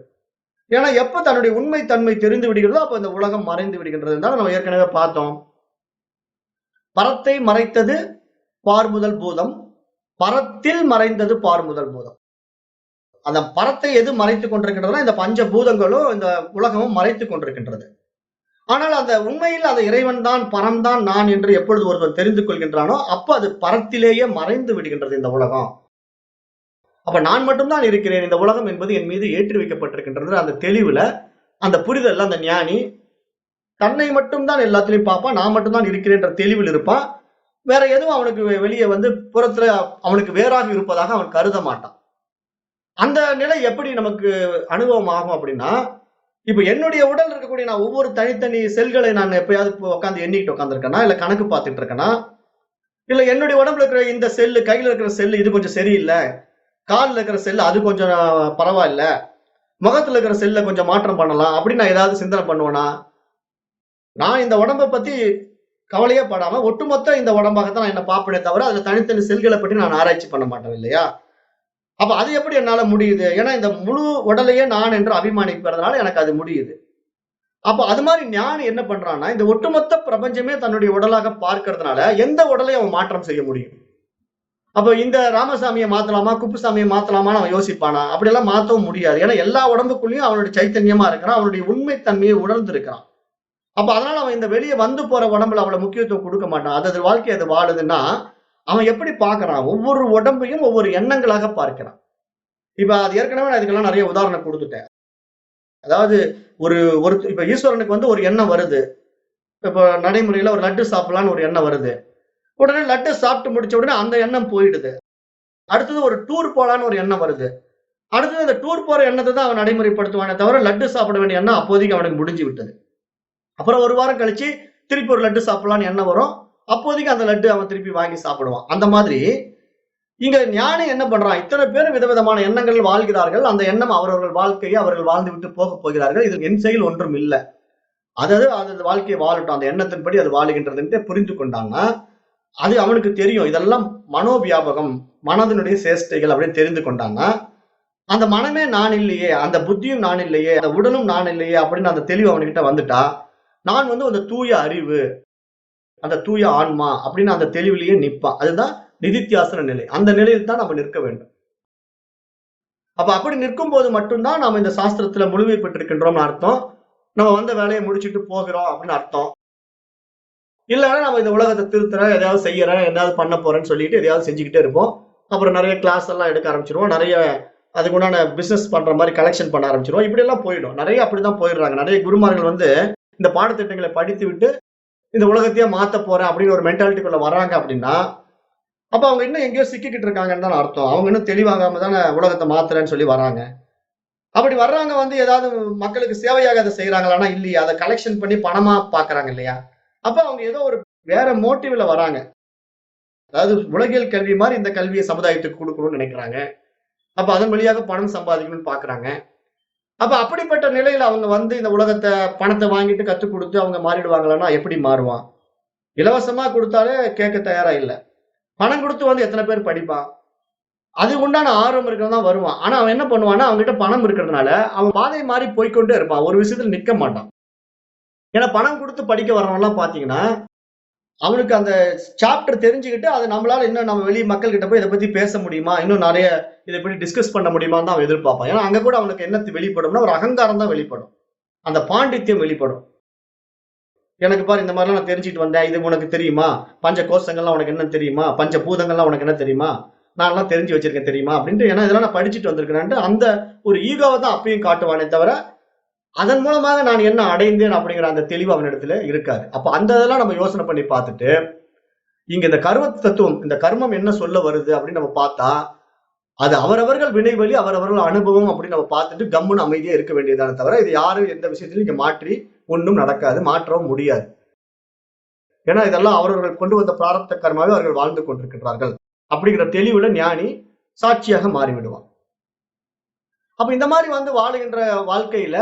ஏன்னா எப்ப தன்னுடைய உண்மை தன்மை தெரிந்து விடுகிறதோ அப்ப இந்த உலகம் மறைந்து விடுகின்றது தான் நம்ம ஏற்கனவே பார்த்தோம். பரத்தை மறைத்தது பார்முதல் பூதம், பரத்தில் மறைந்தது பார் முதல் பூதம். அந்த பரத்தை எது மறைத்துக் கொண்டிருக்கின்றதோ இந்த பஞ்ச பூதங்களும் இந்த உலகமும் மறைத்துக் கொண்டிருக்கின்றது. ஆனால் அந்த உண்மையில் அந்த இறைவன் தான் பரம் தான் நான் என்று எப்பொழுது ஒருவன் தெரிந்து கொள்கின்றானோ அப்ப அது பரத்திலேயே மறைந்து விடுகின்றது இந்த உலகம். அப்ப நான் மட்டும்தான் இருக்கிறேன், இந்த உலகம் என்பது என் மீது ஏற்றி வைக்கப்பட்டிருக்கின்றது. அந்த தெளிவுல, அந்த புரிதல், அந்த ஞானி தன்னை மட்டும்தான் எல்லாத்திலையும் பார்ப்பான், நான் மட்டும்தான் இருக்கிறேன்ற தெளிவில் இருப்பான். வேற எதுவும் அவனுக்கு வெளியே வந்து புறத்துல அவனுக்கு வேறாக இருப்பதாக அவன் கருத மாட்டான். அந்த நிலை எப்படி நமக்கு அனுபவம் ஆகும் அப்படின்னா, இப்ப என்னுடைய உடல் இருக்கக்கூடிய நான் ஒவ்வொரு தனித்தனி செல்களை நான் எப்பயாவது உட்காந்து எண்ணிக்கிட்டு உட்காந்துருக்கேனா, இல்ல கணக்கு பார்த்துட்டு இருக்கேனா, இல்ல என்னுடைய உடம்புல இருக்கிற இந்த செல்லு, கையில இருக்கிற செல்லு இது கொஞ்சம் சரியில்லை, காலில் இருக்கிற செல்லு அது கொஞ்சம் பரவாயில்ல, முகத்துல இருக்கிற செல்ல கொஞ்சம் மாற்றம் பண்ணலாம் அப்படின்னு நான் ஏதாவது சிந்தனை பண்ணுவேனா? நான் இந்த உடம்பை பத்தி கவலையே படாம ஒட்டுமொத்த இந்த உடம்பாகத்தான் நான் என்ன பார்ப்பேனே தவிர அதுல தனித்தனி செல்களை பற்றி நான் ஆராய்ச்சி பண்ண மாட்டேன் இல்லையா? அப்ப அது எப்படி என்னால முடியுது? ஏன்னா இந்த முழு உடலையே நான் என்று அபிமானிக்கிறதுனால எனக்கு அது முடியுது. அப்ப அது மாதிரி ஞானி என்ன பண்றான்னா, இந்த ஒட்டுமொத்த பிரபஞ்சமே தன்னுடைய உடலாக பார்க்கறதுனால எந்த உடலையும் அவன் மாற்றம் செய்ய முடியும். அப்ப இந்த ராமசாமியை மாத்தலாமா, குப்புசாமியை மாத்தலாமான்னு அவன் யோசிப்பானா? அப்படியெல்லாம் மாத்தவும் முடியாது. ஏன்னா எல்லா உடம்புக்குள்ளேயும் அவனுடைய சைத்தன்யமா இருக்கிறான், அவனுடைய உண்மை தன்மையை உணர்ந்து இருக்கிறான். அப்ப அதனால அவன் இந்த வெளியே வந்து போற உடம்புல அவ்வளவு முக்கியத்துவம் கொடுக்க மாட்டான். அது வாழ்க்கை அது வாழுதுன்னா அவன் எப்படி பார்க்கறான்? ஒவ்வொரு உடம்பையும் ஒவ்வொரு எண்ணங்களாக பார்க்கிறான். இப்ப அது ஏற்கனவே நான் இதுக்கெல்லாம் நிறைய உதாரணம் கொடுத்துட்டேன். அதாவது ஒரு ஒரு இப்ப ஈஸ்வரனுக்கு வந்து ஒரு எண்ணம் வருது. இப்ப நடைமுறையில ஒரு லட்டு சாப்பிடலான்னு ஒரு எண்ணம் வருது. உடனே லட்டு சாப்பிட்டு முடிச்ச உடனே அந்த எண்ணம் போயிடுது. அடுத்தது ஒரு டூர் போலான்னு ஒரு எண்ணம் வருது. அடுத்தது அந்த டூர் போற எண்ணத்தை தான் அவன் நடைமுறைப்படுத்துவானே தவிர லட்டு சாப்பிட வேண்டிய எண்ணம் அப்போதைக்கு அவனுக்கு முடிஞ்சு விட்டது. அப்புறம் ஒரு வாரம் கழிச்சு திருப்பி ஒரு லட்டு சாப்பிடலான்னு எண்ணம் வரும். அப்போதைக்கு அந்த லட்டு அவன் திருப்பி வாங்கி சாப்பிடுவான். அந்த மாதிரி இங்க ஞானி என்ன பண்றான்? இத்தனை பேர் விதவிதமான எண்ணங்கள் வாழ்கிறார்கள். அந்த எண்ணம் அவரவர்கள் வாழ்க்கையை அவர்கள் வாழ்ந்து விட்டு போக போகிறார்கள். இது என் செயல் ஒன்றும் இல்லை. அதாவது அது வாழ்க்கையை வாழட்டும், அந்த எண்ணத்தின்படி அது வாழுகின்றதுன்ட்டு புரிந்து கொண்டான்னா அது அவனுக்கு தெரியும். இதெல்லாம் மனோவியாபகம், மனதினுடைய சேஷ்டைகள் அப்படின்னு தெரிந்து கொண்டான்னா அந்த மனமே நான் இல்லையே, அந்த புத்தியும் நான் இல்லையே, அந்த உடலும் நான் இல்லையே அப்படின்னு அந்த தெளிவு அவன்கிட்ட வந்துட்டா, நான் வந்து அந்த தூய அறிவு, அந்த தூய ஆன்மா அப்படின்னு அந்த தெளிவிலேயே நிற்பான். அதுதான் நிதித்தியாசன நிலை. அந்த நிலையில் தான் நம்ம நிற்க வேண்டும். அப்ப அப்படி நிற்கும் போது மட்டும்தான் நாம இந்த சாஸ்திரத்துல முழுமை பெற்றிருக்கின்றோம்னு அர்த்தம். நம்ம வந்த வேலையை முடிச்சுட்டு போகிறோம் அப்படின்னு அர்த்தம். இல்லைன்னா நம்ம இந்த உலகத்தை திருத்துறேன், எதையாவது செய்யறேன், எதாவது பண்ண போறேன்னு சொல்லிட்டு எதையாவது செஞ்சுக்கிட்டே இருப்போம். அப்புறம் நிறைய கிளாஸ் எல்லாம் எடுக்க ஆரம்பிச்சிருவோம். நிறைய அதுக்குண்டான பிசினஸ் பண்ற மாதிரி கலெக்ஷன் பண்ண ஆரம்பிச்சிருவோம். இப்படி எல்லாம் போயிடும். நிறைய அப்படிதான் போயிடுறாங்க. நிறைய குருமார்கள் வந்து இந்த பாடத்திட்டங்களை படித்து விட்டு இந்த உலகத்தையே மாத்த போறேன் அப்படின்னு ஒரு மென்டாலிட்டிக்குள்ள வர்றாங்க அப்படின்னா, அப்ப அவங்க இன்னும் எங்கேயோ சிக்கிக்கிட்டு இருக்காங்கன்னு தான் அர்த்தம். அவங்க இன்னும் தெளிவாகாம தானே உலகத்தை மாத்துறேன்னு சொல்லி வர்றாங்க. அப்படி வர்றவங்க வந்து ஏதாவது மக்களுக்கு சேவையாக அதை செய்யறாங்களான்னா இல்லையா? அதை கலெக்ஷன் பண்ணி பணமா பாக்குறாங்க இல்லையா? அப்ப அவங்க ஏதோ ஒரு வேற மோட்டிவ்ல வராங்க. அதாவது உலகியல் கல்வி மாதிரி இந்த கல்வியை சமுதாயத்துக்கு கொடுக்கணும்னு நினைக்கிறாங்க. அப்ப அதன் வழியாக பணம் சம்பாதிக்கணும்னு பாக்குறாங்க. அப்ப அப்படிப்பட்ட நிலையில அவங்க வந்து இந்த உலகத்தை பணத்தை வாங்கிட்டு கத்துக் கொடுத்து அவங்க மாறிடுவாங்களான்னா எப்படி மாறுவான்? இலவசமா கொடுத்தாலே கேட்க தயாரா இல்ல. பணம் கொடுத்து வந்து எத்தனை பேர் படிப்பான்? அது உண்டான ஆர்வம் இருக்கிறவன் தான் வருவான். ஆனா அவன் என்ன பண்ணுவான்னா, அவன்கிட்ட பணம் இருக்கிறதுனால அவன் பாதை மாறி போய்க்கொண்டே இருப்பான். ஒரு விஷயத்துல நிக்க மாட்டான். ஏன்னா பணம் கொடுத்து படிக்க வர்றவன் எல்லாம் பாத்தீங்கன்னா, அவனுக்கு அந்த சாப்டர் தெரிஞ்சுக்கிட்டு அது நம்மளால இன்னும் நம்ம வெளி மக்கள் கிட்ட போய் இதை பத்தி பேச முடியுமா, இன்னும் நிறைய இதை பத்தி டிஸ்கஸ் பண்ண முடியுமான்னு தான் அவன் எதிர்பார்ப்பான். ஏன்னா அங்க கூட அவனுக்கு என்ன வெளிப்படும்னா ஒரு அகங்காரம் தான் வெளிப்படும். அந்த பாண்டித்யம் வெளிப்படும். எனக்கு பாரு இந்த மாதிரிலாம் நான் தெரிஞ்சுட்டு வந்தேன், இது உனக்கு தெரியுமா, பஞ்ச கோஷங்கள்லாம் உனக்கு என்ன தெரியுமா, பஞ்ச பூதங்கள்லாம் உனக்கு என்ன தெரியுமா, நான் எல்லாம் தெரிஞ்சு வச்சிருக்கேன் தெரியுமா அப்படின்ட்டு, ஏன்னா இதெல்லாம் நான் படிச்சுட்டு வந்திருக்கிறேன்ட்டு அந்த ஒரு ஈகோவை தான் அப்பயும் காட்டுவானே தவிர அதன் மூலமாக நான் என்ன அடைந்தேன் அப்படிங்கிற அந்த தெளிவு அவனிடத்துல இருக்காது. அப்ப அந்த இதெல்லாம் நம்ம யோசனை பண்ணி பார்த்துட்டு இங்க இந்த கர்ம தத்துவம், இந்த கர்மம் என்ன சொல்ல வருது அப்படின்னு நம்ம பார்த்தா அது அவரவர்கள் வினைவழி, அவரவர்கள் அனுபவம் அப்படின்னு நம்ம பார்த்துட்டு கம்முன்னு அமைதியா இருக்க வேண்டியதான தவிர இது யாரும் எந்த விஷயத்திலும் இங்க மாற்றி ஒன்றும் நடக்காது, மாற்றவும் முடியாது. ஏன்னா இதெல்லாம் அவரவர்கள் கொண்டு வந்த பிராரப்த கர்மாவே அவர்கள் வாழ்ந்து கொண்டிருக்கிறார்கள் அப்படிங்கிற தெளிவுல ஞானி சாட்சியாக மாறிவிடுவான். அப்ப இந்த மாதிரி வந்து வாழுகின்ற வாழ்க்கையில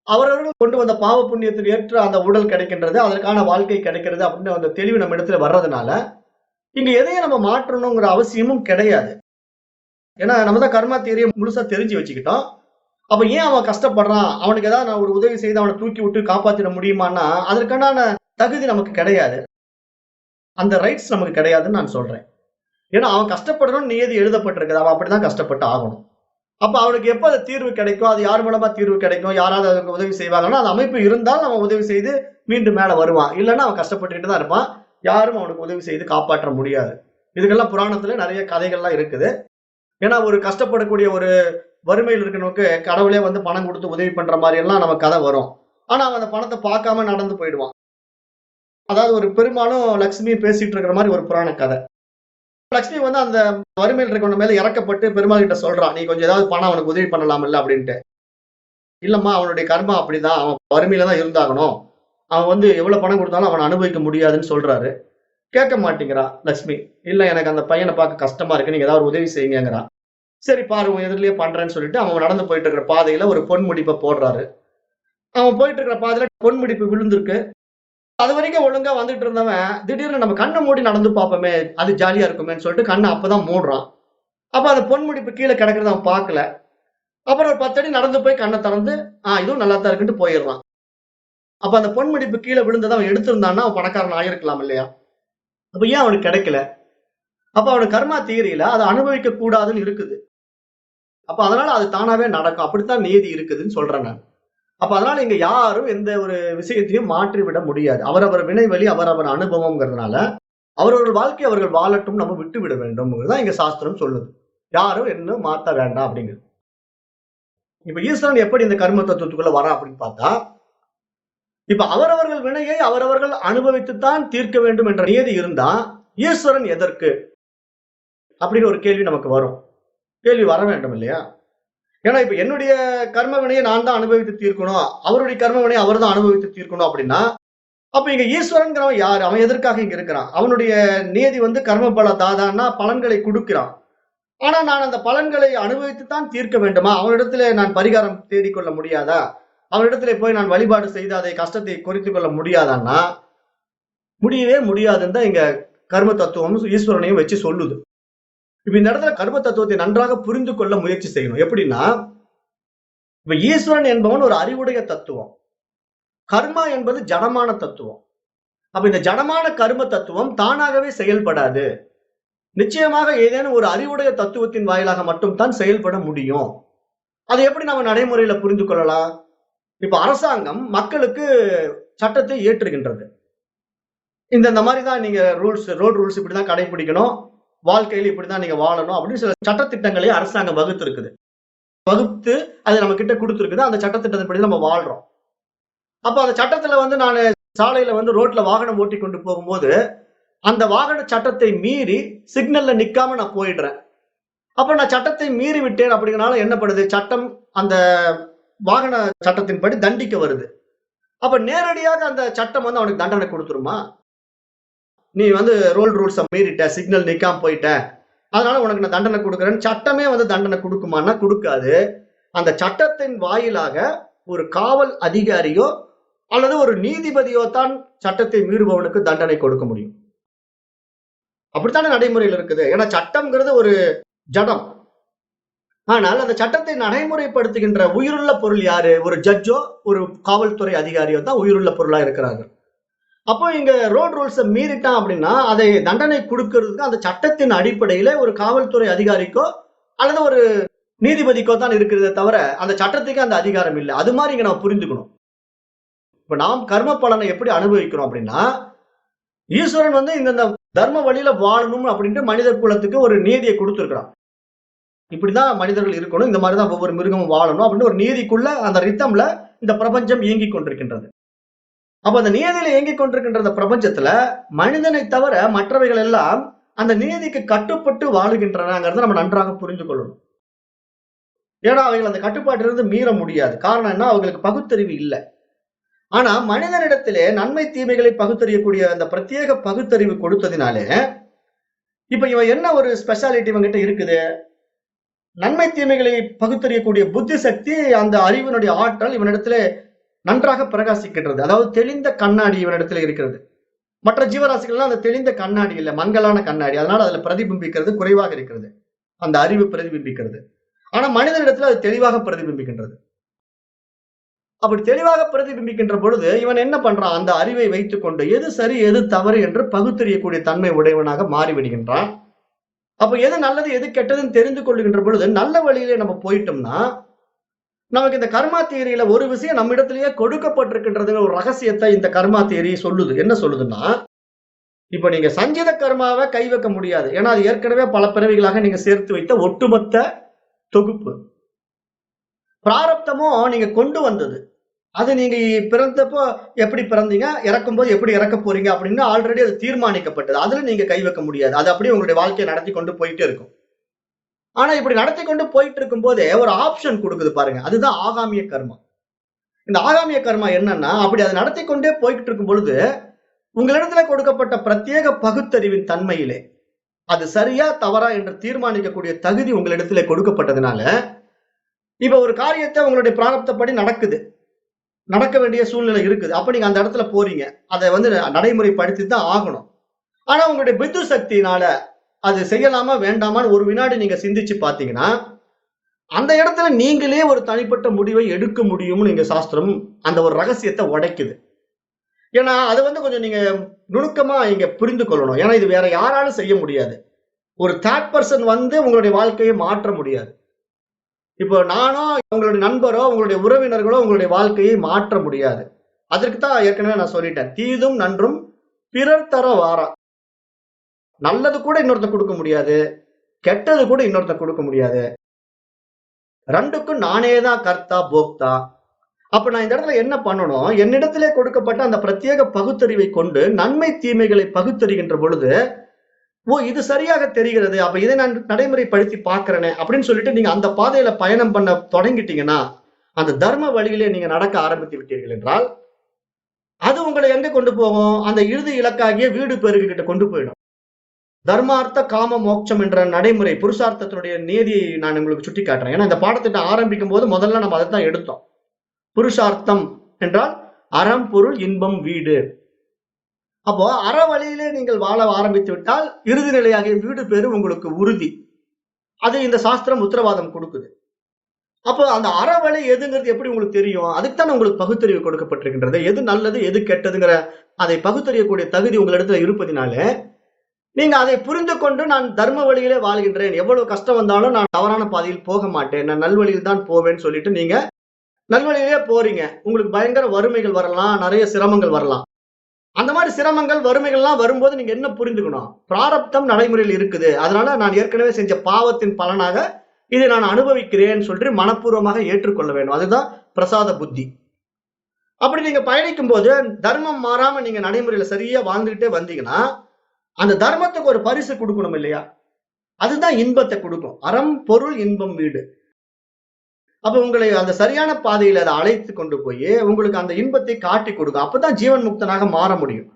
அவரவர்கள் கொண்டு வந்த பாவ புண்ணியத்தில் ஏற்ற அந்த உடல் கிடைக்கின்றது, அதற்கான வாழ்க்கை கிடைக்கிறது அப்படின்னு அந்த தெளிவு நம்ம இடத்துல வர்றதுனால இங்க எதையும் நம்ம மாற்றணுங்கிற அவசியமும் கிடையாது. ஏன்னா நம்ம தான் கர்மா தியரியை முழுசா தெரிஞ்சு வச்சுக்கிட்டோம். அப்ப ஏன் அவன் கஷ்டப்படுறான், அவனுக்கு ஏதாவது நான் ஒரு உதவி செய்து அவனை தூக்கி விட்டு காப்பாத்திட முடியுமான்னா அதற்கான தகுதி நமக்கு கிடையாது, அந்த ரைட்ஸ் நமக்கு கிடையாதுன்னு நான் சொல்றேன். ஏன்னா அவன் கஷ்டப்படணும்னு நியதி எழுதப்பட்டிருக்குது. அவன் அப்படிதான் கஷ்டப்பட்டு ஆகணும். அப்ப அவனுக்கு எப்ப அது தீர்வு கிடைக்கும், அது யார் மூலமா தீர்வு கிடைக்கும், யாராவது அதுக்கு உதவி செய்வாங்கன்னா, அந்த அமைப்பு இருந்தால் அவன் உதவி செய்து மீண்டும் மேல வருவான். இல்லன்னா அவன் கஷ்டப்பட்டுக்கிட்டு தான் இருப்பான். யாரும் அவனுக்கு உதவி செய்து காப்பாற்ற முடியாது. இதுக்கெல்லாம் புராணத்துல நெறைய கதைகள்லாம் இருக்குது. ஏன்னா ஒரு கஷ்டப்படக்கூடிய ஒரு வறுமையில் இருக்கிறவனுக்கு கடவுளே வந்து பணம் குடுத்து உதவி பண்ற மாரி எல்லாம் நமக்கு கதை வரும். ஆனா அவன் அந்த பணத்த பார்க்காம நடந்து போயிடுவான். அதாவது ஒரு பெருமாளும் லட்சுமியும் பேசிட்டு இருக்கிற மாரி ஒரு புராண கதை. லட்சுமி வந்து அந்த வறுமையில் இருக்கிறவன் மேல இறக்கப்பட்டு பெருமாள் கிட்ட சொல்றான். "நீ கொஞ்சம் ஏதாவது பணம் அவனுக்கு உதவி பண்ணலாம்ல்ல" அப்படின்ட்டு. "இல்லம்மா அவனுடைய கர்மம் அப்படிதான். அவன் வறுமையில தான் இருந்தாகணும். அவன் வந்து எவ்வளவு பணம் குடுத்தாலும் அவன அனுபவிக்க முடியாதுன்னு" சொல்றாரு. கேட்க மாட்டேங்கிறா லட்சுமி. "இல்ல எனக்கு அந்த பையன பார்க்க கஷ்டமா இருக்கு. நீங்க ஏதாவது ஒரு உதவி செய்யுங்கங்கிறா." சரி பாரு உன் எதிரிலேயே பண்றேன்னு சொல்லிட்டு அவன் நடந்து போயிட்டு இருக்கிற பாதையில ஒரு பொன் முடிப்ப போடுறாரு. அவன் போயிட்டு இருக்கிற பாதையில பொன் முடிப்பு விழுந்திருக்கு. அதுவரைக்கும் ஒழுங்கா வந்துட்டு இருந்தவன், திடீர்னு நம்ம கண்ண மூடி நடந்து பார்ப்போமே, அது ஜாலியா இருக்குமேன்னு சொல்லிட்டு கண்ண அப்பதான் மூடுறான். அப்ப அந்த பொன் முடிப்பு கீழ கிடக்கிறத அவன் பார்க்கல. அப்புறம் ஒரு 10 அடி நடந்து போய் கண்ண திறந்து, இதுவும் நல்லா தான் இருக்குன்ட்டு போயிடுறான். அப்ப அந்த பொன் முடிப்பு கீழ விழுந்தத அவன் எடுத்திருந்தான்னா, அவன் பணக்காரன் ஆயிருக்கலாம் இல்லையா? அப்ப ஏன் அவனுக்கு கிடைக்கல? அப்ப அவனுக்கு கர்மா தியரியில அத அனுபவிக்க கூடாதுன்னு இருக்குது. அப்ப அதனால அது தானாவே நடக்கும். அப்படித்தான் நியதி இருக்குதுன்னு சொல்றேன் நான். அப்ப அதனால இங்க யாரும் எந்த ஒரு விஷயத்தையும் மாற்றி விட முடியாது. அவரவர் வினைவழி, அவரவர் அனுபவம்ங்கிறதுனால, அவரவர்கள் வாழ்க்கைய அவர்கள் வாழட்டும் நம்ம விட்டு விட வேண்டும்ங்கிறது தான் இங்க சாஸ்திரம் சொல்லுது. யாரும் இன்னும் மாத்த வேண்டாம் அப்படிங்குது. இப்ப ஈஸ்வரன் எப்படி இந்த கர்ம தத்துவத்துக்குள்ள வரான் அப்படின்னு பார்த்தா, இப்ப அவரவர்கள் வினையை அவரவர்கள் அனுபவித்துத்தான் தீர்க்க வேண்டும் என்ற நியதி இருந்தா, ஈஸ்வரன் எதற்கு? அப்படின்னு ஒரு கேள்வி நமக்கு வரும். கேள்வி வர வேண்டும் இல்லையா? ஏன்னா இப்ப என்னுடைய கர்ம வினையை நான் தான் அனுபவித்து தீர்க்கணும். அவருடைய கர்ம வினையை அவர் தான் அனுபவித்து தீர்க்கணும் அப்படின்னா, அப்ப இங்க ஈஸ்வரன்கிறவன் யாரு? அவன் எதற்காக இங்க இருக்கிறான்? அவனுடைய நியதி வந்து கர்ம பல தாதான்னா பலன்களை குடுக்கிறான். ஆனா நான் அந்த பலன்களை அனுபவித்து தான் தீர்க்க வேண்டுமா? அவனிடத்திலே நான் பரிகாரம் தேடிக்கொள்ள முடியாதா? அவனிடத்திலே போய் நான் வழிபாடு செய்து அதை கஷ்டத்தை குறைத்துக் கொள்ள முடியாதான்னா, முடியவே முடியாதுன்னு தான் இங்க கர்ம தத்துவம் ஈஸ்வரனையும் வச்சு சொல்லுது. இப்ப இந்த இடத்துல கர்ம தத்துவத்தை நன்றாக புரிந்து கொள்ள முயற்சி செய்யணும். எப்படின்னா, இப்ப ஈஸ்வரன் என்பவன் ஒரு அறிவுடைய தத்துவம். கர்மா என்பது ஜடமான தத்துவம். அப்ப இந்த ஜடமான கர்ம தத்துவம் தானாகவே செயல்படாது. நிச்சயமாக ஏதேனும் ஒரு அறிவுடைய தத்துவத்தின் வாயிலாக மட்டும் தான் செயல்பட முடியும். அதை எப்படி நம்ம நடைமுறையில புரிந்து கொள்ளலாம்? இப்ப அரசாங்கம் மக்களுக்கு சட்டத்தை இயற்றுகின்றது. இந்த மாரி தான் நீங்க ரோட் ரூல்ஸ் இப்படிதான் கடைபிடிக்கணும். வாழ்க்கையில இப்படிதான் நீங்க வாழணும் அப்படின்னு சில சட்டதிட்டங்களை அரசாங்கம் வகுத்திருக்குது. வகுத்து அது நம்ம கிட்ட குடுத்திருக்குது. அந்த சட்டதிட்டத்தின்படி நம்ம வாழ்றோம். அப்ப அந்த சட்டத்துல வந்து நானு சாலையில வந்து ரோட்ல வாகனம் ஓட்டிக் கொண்டு போகும்போது, அந்த வாகன சட்டத்தை மீறி சிக்னல்ல நிக்காம நான் போயிடுறேன். அப்ப நான் சட்டத்தை மீறி விட்டேன் அப்படிங்கறனால என்ன பண்ணுது? சட்டம் அந்த வாகன சட்டத்தின்படி தண்டிக்க வருது. அப்ப நேரடியாக அந்த சட்டம் வந்து அவனுக்கு தண்டனை குடுத்துருமா? நீ வந்து ரோட் ரூல்ஸ மீறிட்ட, சிக்னல் நிக்காம போயிட்ட. அதனால உனக்கு நான் தண்டனை குடுக்குறேன்னு சட்டமே வந்து தண்டனை குடுக்குமான்னா குடுக்காது. அந்த சட்டத்தின் வாயிலாக ஒரு காவல் அதிகாரியோ அல்லது ஒரு நீதிபதியோ தான் சட்டத்தை மீறுபவனுக்கு தண்டனை கொடுக்க முடியும். அப்படித்தானே நடைமுறையில் இருக்குது. ஏன்னா சட்டம்ங்கிறது ஒரு ஜடம். ஆனால் அந்த சட்டத்தை நடைமுறைப்படுத்துகின்ற உயிருள்ள பொருள் யாரு? ஒரு ஜட்ஜோ, ஒரு காவல்துறை அதிகாரியோ தான் உயிருள்ள பொருளா இருக்கிறாங்க. அப்போ இங்க ரோட் ரூல்ஸ மீறிட்டான் அப்படின்னா, அதை தண்டனை குடுக்கிறதுக்கு அந்த சட்டத்தின் அடிப்படையில ஒரு காவல்துறை அதிகாரிக்கோ அல்லது ஒரு நீதிபதிக்கோ தான் இருக்கிறதே தவிர, அந்த சட்டத்துக்கு அந்த அதிகாரம் இல்ல. அது மாரி இங்க நம்ம புரிந்துக்கணும். இப்ப நாம் கர்ம பலனை எப்படி அனுபவிக்கிறோம் அப்படின்னா, ஈஸ்வரன் வந்து இந்த தர்ம வழியில வாழணும் அப்படின்ட்டு மனித குலத்துக்கு ஒரு நீதிய குடுத்திருக்கிறான். இப்படிதான் மனிதர்கள் இருக்கணும். இந்த மாரி தான் ஒவ்வொரு மிருகமும் வாழணும் அப்படின்னு ஒரு நீதிக்குள்ள அந்த ரிதம்ல இந்த பிரபஞ்சம் இயங்கிக் கொண்டிருக்கின்றது. அப்ப அந்த நீதியில இயங்கிக் கொண்டிருக்கின்ற அந்த பிரபஞ்சத்துல மனிதனை தவிர மற்றவைகள் எல்லாம் அந்த நீதிக்கு கட்டுப்பட்டு வாழுகின்றனங்கிறத நம்ம நன்றாக புரிந்து கொள்ளணும். ஏன்னா அவைகள் அந்த கட்டுப்பாட்டிலிருந்து மீற முடியாது. காரணம் என்ன? அவங்களுக்கு பகுத்தறிவு இல்ல. ஆனா மனிதனிடத்திலே நன்மை தீமைகளை பகுத்தறியக்கூடிய அந்த பிரத்யேக பகுத்தறிவு கொடுத்ததினாலே, இப்ப இவன் என்ன ஒரு ஸ்பெஷாலிட்டி இவன்கிட்ட இருக்குது? நன்மை தீமைகளை பகுத்தறியக்கூடிய புத்தி சக்தி, அந்த அறிவினுடைய ஆற்றல் இவனிடத்திலே நன்றாக பிரகாசிக்கின்றது. அதாவது தெளிந்த கண்ணாடி இவனிடத்திலே இருக்கிறது. மற்ற ஜீவராசிகள்லாம் அந்த தெளிந்த கண்ணாடி இல்ல, மங்கலான கண்ணாடி. அதனால அதுல பிரதிபிம்பிக்கிறது குறைவாக இருக்கிறது. அந்த அறிவு பிரதிபிம்பிக்கிறது. ஆனா மனிதனிடத்துல அது தெளிவாக பிரதிபிம்பிக்கின்றது. அப்படி தெளிவாக பிரதிபிம்பிக்கின்ற பொழுது இவன் என்ன பண்றான்? அந்த அறிவை வைத்துக் கொண்டு எது சரி எது தவறு என்று பகுத்தறியக்கூடிய தன்மை உடையவனாக மாறிவிடுகின்றான். அப்ப எது நல்லது எது கெட்டதுன்னு தெரிந்து கொள்ளுகின்ற பொழுது நல்ல வழியிலே நம்ம போயிட்டோம்னா நமக்கு இந்த கர்மா தியரியில ஒரு விஷயம் நம்ம இடத்திலேயே கொடுக்கப்பட்டிருக்கின்றது ஒரு ரகசியத்தை இந்த கர்மா தியரி சொல்லுது. என்ன சொல்லுதுன்னா, இப்ப நீங்க சஞ்சித கர்மாவை கை வைக்க முடியாது. ஏன்னா அது ஏற்கனவே பல பிறவிகளாக நீங்க சேர்த்து வைத்த ஒட்டுமொத்த தொகுப்பு. பிராரப்தமும் நீங்க கொண்டு வந்தது. அது நீங்க பிறந்தப்போ எப்படி பிறந்தீங்க, இறக்கும்போது எப்படி இறக்க போறீங்க அப்படின்னு ஆல்ரெடி அது தீர்மானிக்கப்பட்டது. அதுல நீங்க கை வைக்க முடியாது. அது அப்படியே உங்களுடைய வாழ்க்கையை நடத்தி கொண்டு போயிட்டே இருக்கும். ஆனா இப்படி நடத்தி கொண்டு போயிட்டு இருக்கும் போதே ஒரு ஆப்ஷன் கொடுக்குது பாருங்க. அதுதான் ஆகாமிய கர்மா. இந்த ஆகாமிய கர்மா என்னன்னா, அப்படி அதை நடத்தி கொண்டே போய்கிட்டு இருக்கும் பொழுது, உங்களிடத்துல கொடுக்கப்பட்ட பிரத்யேக பகுத்தறிவின் தன்மையிலே, அது சரியா தவறா என்று தீர்மானிக்கக்கூடிய தகுதி உங்களிடத்திலே கொடுக்கப்பட்டதுனால, இப்ப ஒரு காரியத்தை உங்களுடைய பிராரப்தப்படி நடக்குது. நடக்க வேண்டிய சூழ்நிலை இருக்குது. அப்ப நீங்க அந்த இடத்துல போறீங்க. அதை வந்து நடைமுறைப்படுத்தி தான் ஆகணும். ஆனா உங்களுடைய பித்து சக்தியினால அது செய்யலாமா வேண்டாமான்னு ஒரு வினாடி நீங்க சிந்திச்சு பார்த்தீங்கன்னா, அந்த இடத்துல நீங்களே ஒரு தனிப்பட்ட முடிவை எடுக்க முடியும்னு இங்க சாஸ்திரம் அந்த ஒரு ரகசியத்தை உடைக்குது. ஏன்னா, அது வந்து கொஞ்சம் நீங்க நுணுக்கமா இங்க புரிந்து கொள்ளணும். ஏன்னா, இது வேற யாராலும் செய்ய முடியாது. ஒரு தேர்ட் பெர்சன் வந்து உங்களுடைய வாழ்க்கையை மாற்ற முடியாது. இப்போ நானோ, உங்களுடைய நண்பரோ, உங்களுடைய உறவினர்களோ உங்களுடைய வாழ்க்கையை மாற்ற முடியாது. அதற்கு தான் ஏற்கனவே நான் சொல்லிட்டேன். தீதும் நன்றும் பிறர் தர வாரா. நல்லது கூட இன்னொருத்தன் குடுக்க முடியாது. கெட்டது கூட இன்னொருத்தன் குடுக்க முடியாது. 2க்கும் நானே தான் கர்த்தா, போக்தா. அப்ப நான் இந்த இடத்துல என்ன பண்ணணும்? என்னிடத்திலே கொடுக்கப்பட்ட அந்த பிரத்யேக பகுத்தறிவை கொண்டு நன்மை தீமைகளை பகுத்தறிகின்ற பொழுது, ஓ! இது சரியாக தெரிகிறது. அப்ப இதை நான் நடைமுறைப்படுத்தி பார்க்கிறேனே அப்படின்னு சொல்லிட்டு நீங்க அந்த பாதையில பயணம் பண்ண தொடங்கிட்டீங்கன்னா, அந்த தர்ம வழியிலே நீங்க நடக்க ஆரம்பித்து விட்டீர்கள் என்றால், அது உங்களை எங்க கொண்டு போகும்? அந்த இறுதி இலக்காகிய வீடு பேறு கிட்ட கொண்டு போயிடும். தர்மார்த்த காம மோட்சம் என்ற நடைமுறை புருஷார்த்தத்தினுடைய நியதியை நான் உங்களுக்கு சுட்டிக்காட்டுறேன். ஏன்னா இந்த பாடத்திட்டம் ஆரம்பிக்கும்போது முதல்ல நம்ம அதைத்தான் எடுத்தோம். புருஷார்த்தம் என்றால் அறம், பொருள், இன்பம், வீடு. அப்போ அற வழியிலே நீங்கள் வாழ ஆரம்பித்து விட்டால் இறுதி நிலையாகிய வீடு பேறு உங்களுக்கு உறுதி. அது இந்த சாஸ்திரம் உத்தரவாதம் கொடுக்குது. அப்போ அந்த அறவழி எதுங்கிறது எப்படி உங்களுக்கு தெரியும்? அதுக்கு தானே உங்களுக்கு பகுத்தறிவு கொடுக்கப்பட்டிருக்கின்றது. எது நல்லது, எது கெட்டதுங்கிற அதை பகுத்தறியக்கூடிய தகுதி உங்களிடத்துல இருப்பதினாலே, நீங்க அதை புரிந்து கொண்டு நான் தர்ம வழியிலே வாழ்கின்றேன். எவ்வளவு கஷ்டம் வந்தாலும் நான் தவறான பாதையில் போக மாட்டேன். நான் நல்வழியில் தான் போவேன்னு சொல்லிட்டு நீங்க நல்வழியிலே போறீங்க. உங்களுக்கு பயங்கர வறுமைகள் வரலாம், நிறைய சிரமங்கள் வரலாம். அந்த மாதிரி சிரமங்கள், வறுமைகள்லாம் வரும்போது நீங்க என்ன புரிந்துக்கணும்? பிராரப்தம் நடைமுறையில் இருக்குது. அதனால நான் ஏற்கனவே செஞ்ச பாவத்தின் பலனாக இதை நான் அனுபவிக்கிறேன்னு சொல்லிட்டு மனப்பூர்வமாக ஏற்றுக்கொள்ள வேண்டும். அதுதான் பிரசாத புத்தி. அப்படி நீங்க பயணிக்கும் போது தர்மம் மாறாம நீங்க நடைமுறையில சரியா வாழ்ந்துகிட்டே வந்தீங்கன்னா, அந்த தர்மத்துக்கு ஒரு பரிசு கொடுக்கணும் இல்லையா? அதுதான் இன்பத்தை கொடுக்கும். அறம், பொருள், இன்பம், வீடு. அப்ப உங்களை அந்த சரியான பாதையில அதை அழைத்து கொண்டு போய் உங்களுக்கு அந்த இன்பத்தை காட்டி கொடுக்கும். அப்பதான் ஜீவன் முக்தனாக மாற முடியும்.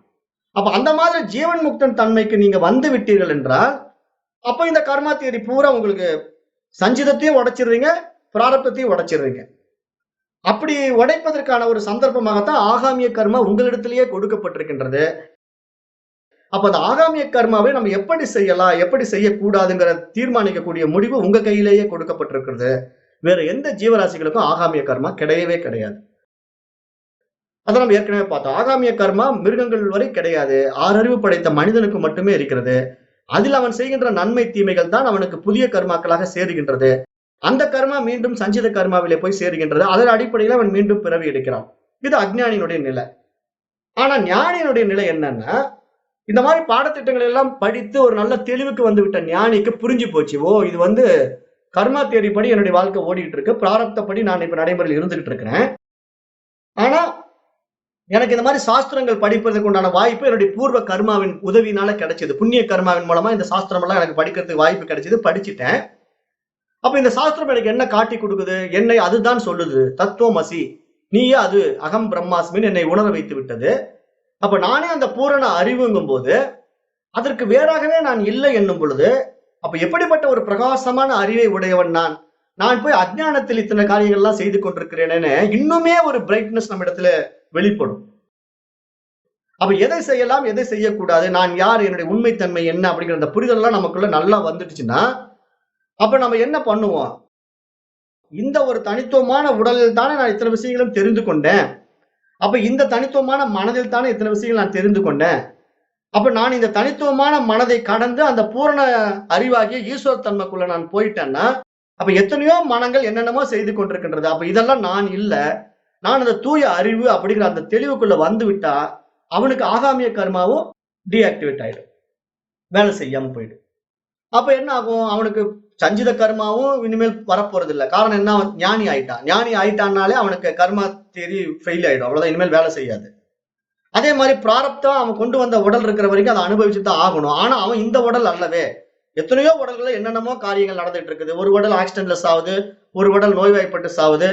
அப்ப அந்த மாதிரி ஜீவன் முக்தன் தன்மைக்கு நீங்க வந்து விட்டீர்கள் என்றால், அப்ப இந்த கர்மா தியரி பூரா உங்களுக்கு சஞ்சிதத்தையும் உடைச்சிடுறீங்க, பிராரப்தத்தையும் உடைச்சிடுறீங்க. அப்படி உடைப்பதற்கான ஒரு சந்தர்ப்பமாகத்தான் ஆகாமிய கர்மா உங்களிடத்திலேயே கொடுக்கப்பட்டிருக்கின்றது. அப்ப அந்த ஆகாமிய கர்மாவை நம்ம எப்படி செய்யலாம், எப்படி செய்யக்கூடாதுங்கிற தீர்மானிக்கக்கூடிய முடிவு உங்க கையிலேயே கொடுக்கப்பட்டிருக்கிறது. வேற எந்த ஜீவராசிகளுக்கும் ஆகாமிய கர்மா கிடையவே கிடையாது. அதை நம்ம ஏற்கனவே பார்த்தோம். ஆகாமிய கர்மா மிருகங்கள் வரை கிடையாது. 6 அறிவு படைத்த மனிதனுக்கு மட்டுமே இருக்கிறது. அதில் அவன் செய்கின்ற நன்மை தீமைகள் தான் அவனுக்கு புதிய கர்மாக்களாக சேருகின்றது. அந்த கர்மா மீண்டும் சஞ்சித கர்மாவிலே போய் சேருகின்றது. அதன் அடிப்படையில் அவன் மீண்டும் பிறவி எடுக்கிறான். இது அஞ்ஞானியினுடைய நிலை. ஆனா ஞானியினுடைய நிலை என்னன்னா, இந்த மாதிரி பாடத்திட்டங்கள் எல்லாம் படித்து ஒரு நல்ல தெளிவுக்கு வந்து விட்ட ஞானிக்கு புரிஞ்சு போச்சு. ஓ, இது வந்து கர்மா தியரி படி என்னுடைய வாழ்க்கை ஓடிட்டு இருக்கு. பிராரப்தப்படி நான் இப்ப நடைமுறையில் இருந்துகிட்டு இருக்கிறேன். ஆனா எனக்கு இந்த மாதிரி சாஸ்திரங்கள் படிப்பதற்கு உண்டான வாய்ப்பு என்னுடைய பூர்வ கர்மாவின் உதவியினால கிடைச்சது. புண்ணிய கர்மாவின் மூலமா இந்த சாஸ்திரம் எல்லாம் எனக்கு படிக்கிறதுக்கு வாய்ப்பு கிடைச்சது. படிச்சுட்டேன். அப்ப இந்த சாஸ்திரம் எனக்கு என்ன காட்டி கொடுக்குது? என்னை அதுதான் சொல்லுது. தத்துவமசி, நீயே அது, அகம் பிரம்மாஸ்மின்னு என்னை உணர வைத்து விட்டது. அப்ப நானே அந்த பூரண அறிவுங்கும் போது அதற்கு வேறாகவே நான் இல்லை என்னும் பொழுது, அப்ப எப்படிப்பட்ட ஒரு பிரகாசமான அறிவை உடையவன் நான்? நான் போய் அஞ்ஞானத்தில் இத்தனை காரியங்கள்லாம் செய்து கொண்டிருக்கிறேன்னு இன்னுமே ஒரு பிரைட்னஸ் நம்ம இடத்துல வெளிப்படும். அப்ப எதை செய்யலாம், எதை செய்யக்கூடாது, நான் யார், என்னுடைய உண்மைத்தன்மை என்ன அப்படிங்கிற அந்த புரிதல் எல்லாம் நமக்குள்ள நல்லா வந்துடுச்சுன்னா, அப்ப நம்ம என்ன பண்ணுவோம்? இந்த ஒரு தனித்துவமான உடலில் தானே நான் இத்தனை விஷயங்களும் தெரிந்து கொண்டேன். அப்ப இந்த தனித்துவமான மனதில் தானே இத்தனை விஷயங்கள் நான் தெரிந்து கொண்டேன். அப்ப நான் இந்த தனித்துவமான மனதை கடந்து அந்த பூரண அறிவாகிய ஈஸ்வர தன்மைக்குள்ள நான் போயிட்டேன்னா, அப்ப எத்தனையோ மனங்கள் என்னென்னமோ செய்து கொண்டிருக்கின்றது. அப்ப இதெல்லாம் நான் இல்ல. நான் அந்த தூய அறிவு அப்படிங்கிற அந்த தெளிவுக்குள்ள வந்து விட்டா, அவனுக்கு ஆகாமிய கர்மாவும் டீஆக்டிவேட் ஆயிடும். வேலை செய்யாம போயிடும். அப்ப என்ன ஆகும்? அவனுக்கு சஞ்சித கர்மாவும் இனிமேல் வரப்போறதில்ல. காரணம் என்ன? அவன் ஞானி ஆயிட்டான். ஞானி ஆயிட்டான்னாலே அவனுக்கு கர்மா தியரி ஃபெயில் ஆயிடும். அவ்வளவுதான். இனிமேல் வேலை செய்யாது. அதே மாரி பிராரப்தம் அவன் கொண்டு வந்த உடல் இருக்கிற வரைக்கும் அதை அனுபவிச்சு தான் ஆகணும். ஆனா அவன் இந்த உடல் அல்லவே. எத்தனையோ உடல்கள்ல என்னென்னமோ காரியங்கள் நடந்துட்டு இருக்குது. ஒரு உடல் ஆக்சிடென்ட்ல சாவுது, ஒரு உடல் நோய்வாய்ப்பட்டு சாவுது,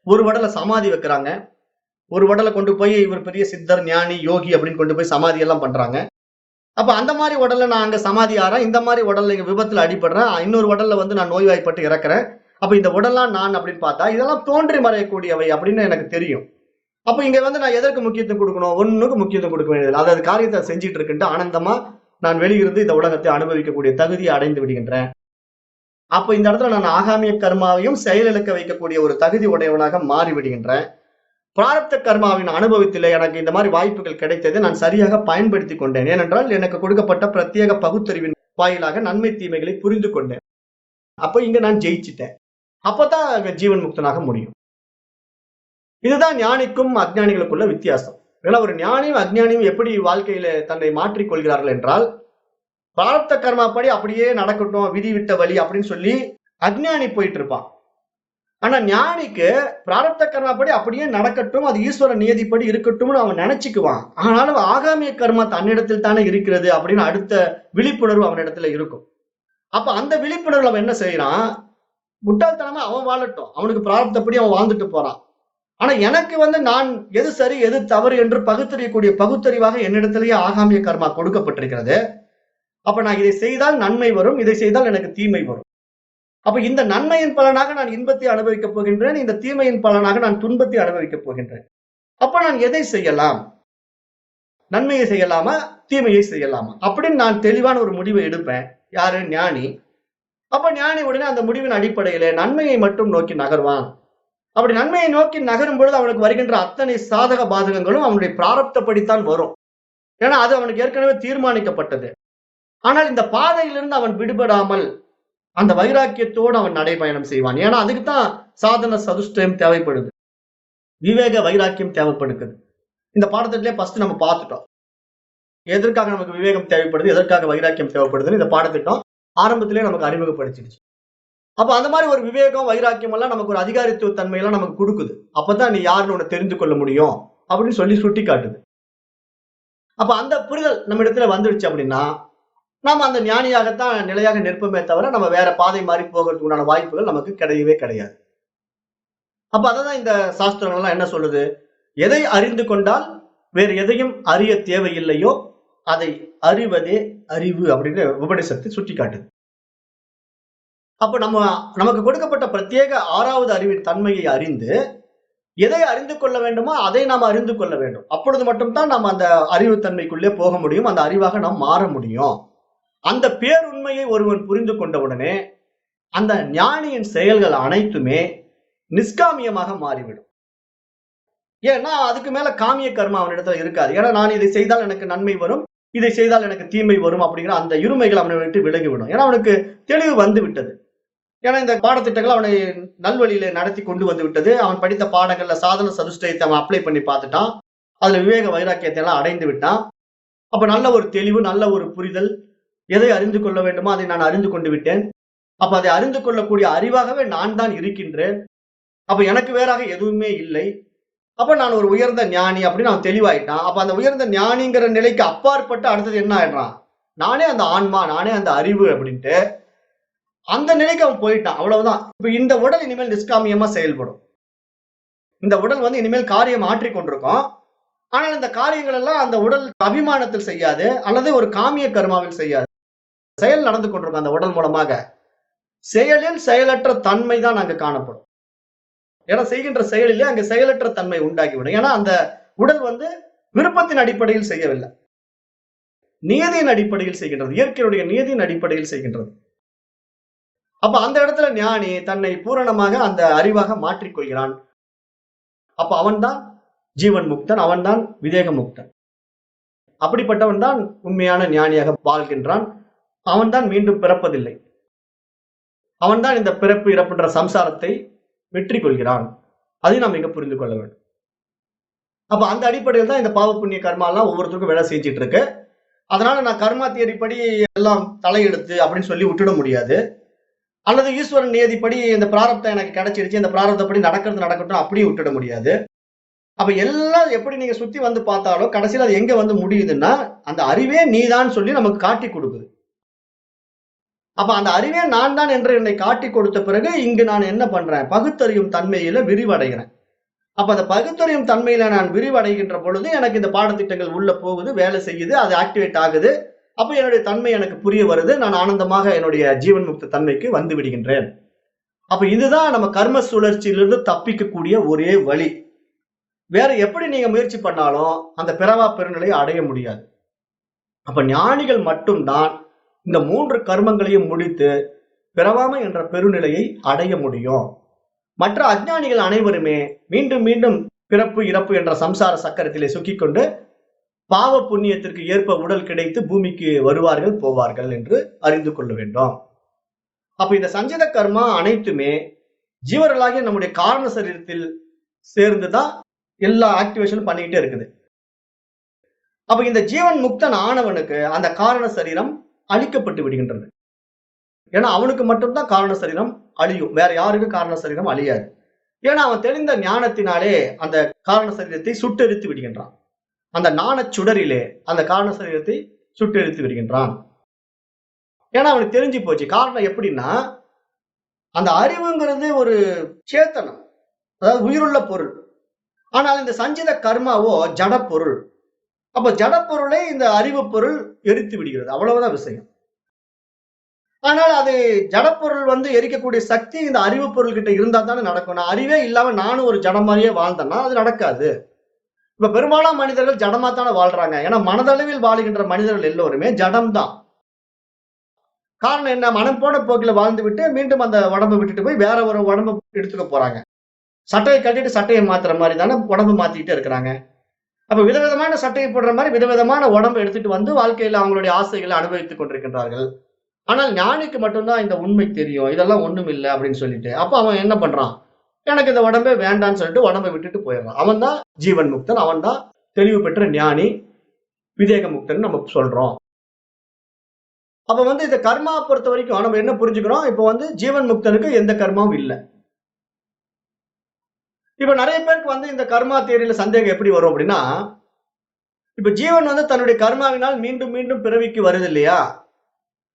ஒரு உடல சமாதி வைக்கிறாங்க, ஒரு உடலை கொண்டு போய் இவர் பெரிய சித்தர், ஞானி, யோகி அப்படின்னு கொண்டு போய் சமாதி எல்லாம் பண்றாங்க. அப்ப அந்த மாதிரி உடல்ல நான் அங்க சமாதி ஆறேன், இந்த மாதிரி உடல்ல இங்க விபத்துல அடிபடுறேன், இன்னொரு உடல்ல வந்து நான் நோய்வாய்ப்பட்டு இறக்குறேன். அப்ப இந்த உடல்லாம் நான் அப்படின்னு பார்த்தா இதெல்லாம் தோன்றி மறையக்கூடியவை அப்படின்னு எனக்கு தெரியும். அப்ப இங்க வந்து நான் எதற்கு முக்கியத்துவம் கொடுக்கணும்? ஒண்ணுக்கு முக்கியத்துவம் கொடுக்க வேண்டியது. அதாவது காரியத்தை செஞ்சுட்டு இருக்குன்ட்டு ஆனந்தமா நான் வெளியிருந்து இந்த உலகத்தை அனுபவிக்கக்கூடிய தகுதியை அடைந்து விடுகின்றேன். அப்ப இந்த இடத்துல நான் ஆகாமிய கர்மாவையும் செயலிழக்க வைக்கக்கூடிய ஒரு தகுதி உடையவனாக மாறி விடுகின்றேன். பிராரப்த கர்மாவின் அனுபவத்திலே எனக்கு இந்த மாதிரி வாய்ப்புகள் கிடைத்தது நான் சரியாக பயன்படுத்தி கொண்டேன். ஏனென்றால் எனக்கு கொடுக்கப்பட்ட பிரத்யேக பகுத்தறிவின் வாயிலாக நன்மை தீமைகளை புரிந்து கொண்டேன். அப்ப இங்க நான் ஜெயிச்சிட்டேன். அப்பதான் அங்க ஜீவன் முக்தனாக முடியும். இதுதான் ஞானிக்கும் அஞ்ஞானிகளுக்குள்ள வித்தியாசம். ஏன்னா ஒரு ஞானியும் அஞ்ஞானியும் எப்படி வாழ்க்கையில தன்னை மாற்றிக் கொள்கிறார்கள் என்றால், பிராரப்த கர்மா படி அப்படியே நடக்கட்டும், விதி விட்ட வழி அப்படின்னு சொல்லி அஞ்ஞானி போயிட்டு இருப்பான். ஆனா ஞானிக்கு பிராரப்த கர்மாப்படி அப்படியே நடக்கட்டும், அது ஈஸ்வர நியதிப்படி இருக்கட்டும்னு அவன் நினைச்சுக்குவான். ஆனாலும் ஆகாமிய கர்மா தன்னிடத்தில் தானே இருக்கிறது அப்படின்னு அடுத்த விழிப்புணர்வு அவனிடத்துல இருக்கும். அப்ப அந்த விழிப்புணர்வுல அவன் என்ன செய்யறான்? முட்டாள்தனமா அவன் வாழட்டும், அவனுக்கு பிராரப்தப்படி அவன் வாழ்ந்துட்டு போறான். ஆனா எனக்கு வந்து நான் எது சரி எது தவறு என்று பகுத்தறியக்கூடிய பகுத்தறிவாக என்னிடத்திலேயே ஆகாமிய கர்மா கொடுக்கப்பட்டிருக்கிறது. அப்ப நான் இதை செய்தால் நன்மை வரும், இதை செய்தால் எனக்கு தீமை வரும். அப்ப இந்த நன்மையின் பலனாக நான் இன்பத்தை அனுபவிக்கப் போகின்றேன், இந்த தீமையின் பலனாக நான் துன்பத்தை அனுபவிக்கப் போகின்றேன். அப்ப நான் எதை செய்யலாம்? நன்மையை செய்யலாமா, தீமையை செய்யலாமா அப்படின்னு நான் தெளிவான ஒரு முடிவை எடுப்பேன். யாரு? ஞானி. அப்ப ஞானி உடனே அந்த முடிவின் அடிப்படையிலே நன்மையை மட்டும் நோக்கி நகர்வான். அப்படி நன்மையை நோக்கி நகரும் பொழுது அவனுக்கு வருகின்ற அத்தனை சாதக பாதகங்களும் அவனுடைய பிராரப்தப்படித்தான் வரும். ஏன்னா அது அவனுக்கு ஏற்கனவே தீர்மானிக்கப்பட்டது. ஆனால் இந்த பாதையிலிருந்து அவன் விடுபடாமல் அந்த வைராக்கியத்தோடு அவன் நடைபயணம் செய்வான். ஏன்னா அதுக்குத்தான் சாதன சதுஷ்டயம் தேவைப்படுது, விவேக வைராக்கியம் தேவைப்படுகிறது. இந்த பாடத்திலே ஃபர்ஸ்ட் நம்ம பார்த்துட்டோம். எதற்காக நமக்கு விவேகம் தேவைப்படுது, எதற்காக வைராக்கியம் தேவைப்படுதுன்னு இந்த பாடத்திட்டம் ஆரம்பத்திலே நமக்கு அறிமுகப்படுத்திடுச்சு. அப்ப அந்த மாதிரி ஒரு விவேகம், வைராக்கியம் எல்லாம் நமக்கு ஒரு அதிகாரித்துவ தன்மையெல்லாம் நமக்கு கொடுக்குது. அப்பதான் நீ யாருன்னு உன்னை தெரிந்து கொள்ள முடியும் அப்படின்னு சொல்லி சுட்டி காட்டுது. அப்ப அந்த புரிதல் நம்ம இடத்துல வந்துடுச்சு அப்படின்னா, நாம அந்த ஞானியாகத்தான் நிலையாக நிற்போமே தவிர நம்ம வேற பாதை மாறி போகிறதுக்கு உண்டான வாய்ப்புகள் நமக்கு கிடையவே கிடையாது. அப்ப அததான் இந்த சாஸ்திரங்கள் எல்லாம் என்ன சொல்லுது? எதை அறிந்து கொண்டால் வேறு எதையும் அறிய தேவையில்லையோ அதை அறிவதே அறிவு அப்படின்னு உபநிஷத்து சுட்டி காட்டுது. அப்ப நமக்கு கொடுக்கப்பட்ட பிரத்யேக 6வது அறிவின் தன்மையை அறிந்து எதை அறிந்து கொள்ள வேண்டுமோ அதை நாம் அறிந்து கொள்ள வேண்டும். அப்பொழுது மட்டும்தான் நாம் அந்த அறிவு தன்மைக்குள்ளே போக முடியும், அந்த அறிவாக நாம் மாற முடியும். அந்த பேருண்மையை ஒருவன் புரிந்து கொண்டவுடனே அந்த ஞானியின் செயல்கள் அனைத்துமே நிஷ்காமியமாக மாறிவிடும். ஏன்னா அதுக்கு மேல காமிய கர்மா அவனிடத்துல இருக்காது. ஏன்னா நான் இதை செய்தால் எனக்கு நன்மை வரும், இதை செய்தால் எனக்கு தீமை வரும் அப்படிங்கிற அந்த இருமைகள் அவனை விட்டு விலகிவிடும். ஏன்னா அவனுக்கு தெளிவு வந்து விட்டது. ஏன்னா இந்த பாடத்திட்டங்கள் அவனை நல்வழியில நடத்தி கொண்டு வந்து விட்டது. அவன் படித்த பாடங்கள்ல சாதன சதுஷ்டயத்தை அவன் அப்ளை பண்ணி பார்த்துட்டான். அதுல விவேக வைராக்கியத்தை எல்லாம் அடைந்து விட்டான். அப்ப நல்ல ஒரு தெளிவு, நல்ல ஒரு புரிதல், எதை அறிந்து கொள்ள வேண்டுமோ அதை நான் அறிந்து கொண்டு விட்டேன். அப்ப அதை அறிந்து கொள்ளக்கூடிய அறிவாகவே நான் தான் இருக்கின்றேன். அப்ப எனக்கு வேறாக எதுவுமே இல்லை. அப்ப நான் ஒரு உயர்ந்த ஞானி அப்படின்னு அவன் தெளிவாயிட்டான். அப்ப அந்த உயர்ந்த ஞானிங்கிற நிலைக்கு அப்பாற்பட்டு அடுத்தது என்ன ஆயிடுறான்? நானே அந்த ஆன்மா, நானே அந்த அறிவு அப்படின்ட்டு அந்த நிலைக்கு அவன் போயிட்டான். அவ்வளவுதான். இப்ப இந்த உடல் இனிமேல் நிஷ்காமியமா செயல்படும். இந்த உடல் வந்து இனிமேல் காரியம் ஆற்றிக் கொண்டிருக்கும். ஆனால் இந்த காரியங்கள் எல்லாம் அந்த உடல் அபிமானத்தில் செய்யாது, அல்லது ஒரு காமிய கர்மாவில் செய்யாது. செயல் நடந்து கொண்டிருக்கும் அந்த உடல் மூலமாக. செயலில் செயலற்ற தன்மை தான் அங்கு காணப்படும். ஏன்னா செய்கின்ற செயலிலே அங்கு செயலற்ற தன்மை உண்டாகிவிடும். ஏன்னா அந்த உடல் வந்து விருப்பத்தின் அடிப்படையில் செய்யவில்லை, நியதியின் அடிப்படையில் செய்கின்றது, இயற்கையுடைய நியதியின் அடிப்படையில் செய்கின்றது. அப்ப அந்த இடத்துல ஞானி தன்னை பூரணமாக அந்த அறிவாக மாற்றிக்கொள்கிறான். அப்ப அவன்தான் ஜீவன் முக்தன், அவன்தான் விதேக முக்தன். அப்படிப்பட்டவன் தான் உண்மையான ஞானியாக வாழ்கின்றான். அவன் தான் மீண்டும் பிறப்பதில்லை. அவன் தான் இந்த பிறப்பு இறப்புன்ற சம்சாரத்தை வெற்றி கொள்கிறான். அதையும் நாம் இங்க புரிந்து கொள்ள வேண்டும். அப்ப அந்த அடிப்படையில் தான் இந்த பாவ புண்ணிய கர்மா எல்லாம் ஒவ்வொருத்தருக்கும் வேலை செஞ்சுட்டு இருக்கு. அதனால நான் கர்மா தியரி படி எல்லாம் தலையெடுத்து அப்படின்னு சொல்லி விட்டுட முடியாது. அல்லது ஈஸ்வரன் நியதிப்படி இந்த பிராரப்தம் எனக்கு கிடைச்சிருச்சு, இந்த பிராரப்தப்படி நடக்கிறது நடக்கட்டும் அப்படியே விட்டுட முடியாது. அப்ப எல்லாம் எப்படி நீங்க சுத்தி வந்து பார்த்தாலும் கடைசியில அது எங்க வந்து முடியுதுன்னா, அந்த அறிவே நீதான் சொல்லி நமக்கு காட்டி கொடுக்குது. அப்ப அந்த அறிவே நான் தான் என்று என்னை காட்டி கொடுத்த பிறகு இங்கு நான் என்ன பண்றேன்? பகுத்தறியும் தன்மையில விரிவடைகிறேன். அப்ப அந்த பகுத்தறியும் தன்மையில நான் விரிவடைகின்ற பொழுது எனக்கு இந்த பாடத்திட்டங்கள் உள்ள போகுது, வேலை செய்யுது, அது ஆக்டிவேட் ஆகுது. அப்ப என்னுடைய தன்மை எனக்கு புரிய வருது. நான் ஆனந்தமாக என்னுடைய ஜீவன் முக்த தன்மைக்கு வந்து விடுகின்றேன். அப்ப இதுதான் நம்ம கர்ம சுழற்சியிலிருந்து தப்பிக்கக்கூடிய ஒரே வழி. வேற எப்படி நீங்க முயற்சி பண்ணாலும் அந்த பிறவா பெருநிலையை அடைய முடியாது. அப்ப ஞானிகள் மட்டும்தான் இந்த 3 கர்மங்களையும் முடித்து பிறவாமை என்ற பெருநிலையை அடைய முடியும். மற்ற அஞ்ஞானிகள் அனைவருமே மீண்டும் மீண்டும் பிறப்பு இறப்பு என்ற சம்சார சக்கரத்திலே சிக்கிக்கொண்டு பாவ புண்ணியத்திற்கு ஏற்ப உடல் கிடைத்து பூமிக்கு வருவார்கள் போவார்கள் என்று அறிந்து கொள்ள வேண்டும். அப்ப இந்த சஞ்சித கர்மா அனைத்துமே ஜீவர்களாகிய நம்முடைய காரண சரீரத்தில் சேர்ந்துதான் எல்லா ஆக்டிவேஷனும் பண்ணிக்கிட்டே இருக்குது. அப்ப இந்த ஜீவன் முக்தன் ஆனவனுக்கு அந்த காரண சரீரம் அழிக்கப்பட்டு விடுகின்றது. ஏன்னா அவனுக்கு மட்டும்தான் காரண சரீரம் அழியும், வேற யாருக்கும் காரண சரீரம் அழியாது. ஏன்னா அவன் தெளிந்த ஞானத்தினாலே அந்த காரண சரீரத்தை சுட்டெரித்து விடுகின்றான். அந்த ஞானச் சுடரிலே அந்த காரண சரீரத்தை சுட்டெரித்து விடுகின்றான். ஏன்னா அவனுக்கு தெரிஞ்சு போச்சு. காரணம் எப்படின்னா, அந்த அறிவுங்கிறது ஒரு சேத்தனம், அதாவது உயிருள்ள பொருள். ஆனால் இந்த சஞ்சித கர்மாவோ ஜட பொருள். அப்ப ஜட பொருளை இந்த அறிவு பொருள் எரித்து விடுகிறது, அவ்வளவுதான் விஷயம். ஆனால் அது ஜடப்பொருள் வந்து எரிக்கக்கூடிய சக்தி இந்த அறிவு பொருள் கிட்ட இருந்தா தானே நடக்கும். நான் அறிவே இல்லாம நானும் ஒரு ஜடம் மாதிரியே வாழ்ந்தேன்னா அது நடக்காது. இப்ப பெரும்பாலான மனிதர்கள் ஜடமா தானே வாழ்றாங்க. ஏன்னா மனதளவில் வாழுகின்ற மனிதர்கள் எல்லோருமே ஜடம் தான். காரணம் என்ன? மனம் போன போக்கில வாழ்ந்து விட்டு மீண்டும் அந்த உடம்பை விட்டுட்டு போய் வேற ஒரு உடம்பை எடுத்துக்க போறாங்க. சட்டையை கட்டிட்டு சட்டையை மாத்துற மாதிரி தானே உடம்பு மாத்திக்கிட்டே இருக்கிறாங்க. அப்ப விதவிதமான சட்டையை போடுற மாதிரி விதவிதமான உடம்பை எடுத்துட்டு வந்து வாழ்க்கையில அவங்களுடைய ஆசைகளை அனுபவித்துக் கொண்டிருக்கின்றார்கள். ஆனால் ஞானிக்கு மட்டும்தான் இந்த உண்மை தெரியும். இதெல்லாம் ஒண்ணும் இல்லை அப்படின்னு சொல்லிட்டு அப்ப அவன் என்ன பண்றான்? எனக்கு இந்த உடம்பே வேண்டான்னு சொல்லிட்டு உடம்பை விட்டுட்டு போயிடுறான். அவன் தான் ஜீவன் முக்தன், அவன் தான் தெளிவு பெற்ற ஞானி, விதேக முக்தன் நம்ம சொல்றோம். அப்ப வந்து இந்த கர்மா பொறுத்த வரைக்கும் நம்ம என்ன புரிஞ்சுக்கிறோம்? இப்ப வந்து ஜீவன் முக்தனுக்கு எந்த கர்மாவும் இல்லை. இப்ப நிறைய பேருக்கு வந்து இந்த கர்மா தியரியில சந்தேகம் எப்படி வரும் அப்படின்னா, இப்ப ஜீவன் வந்து தன்னுடைய கர்மாவினால் மீண்டும் மீண்டும் பிறவிக்கு வருது இல்லையா?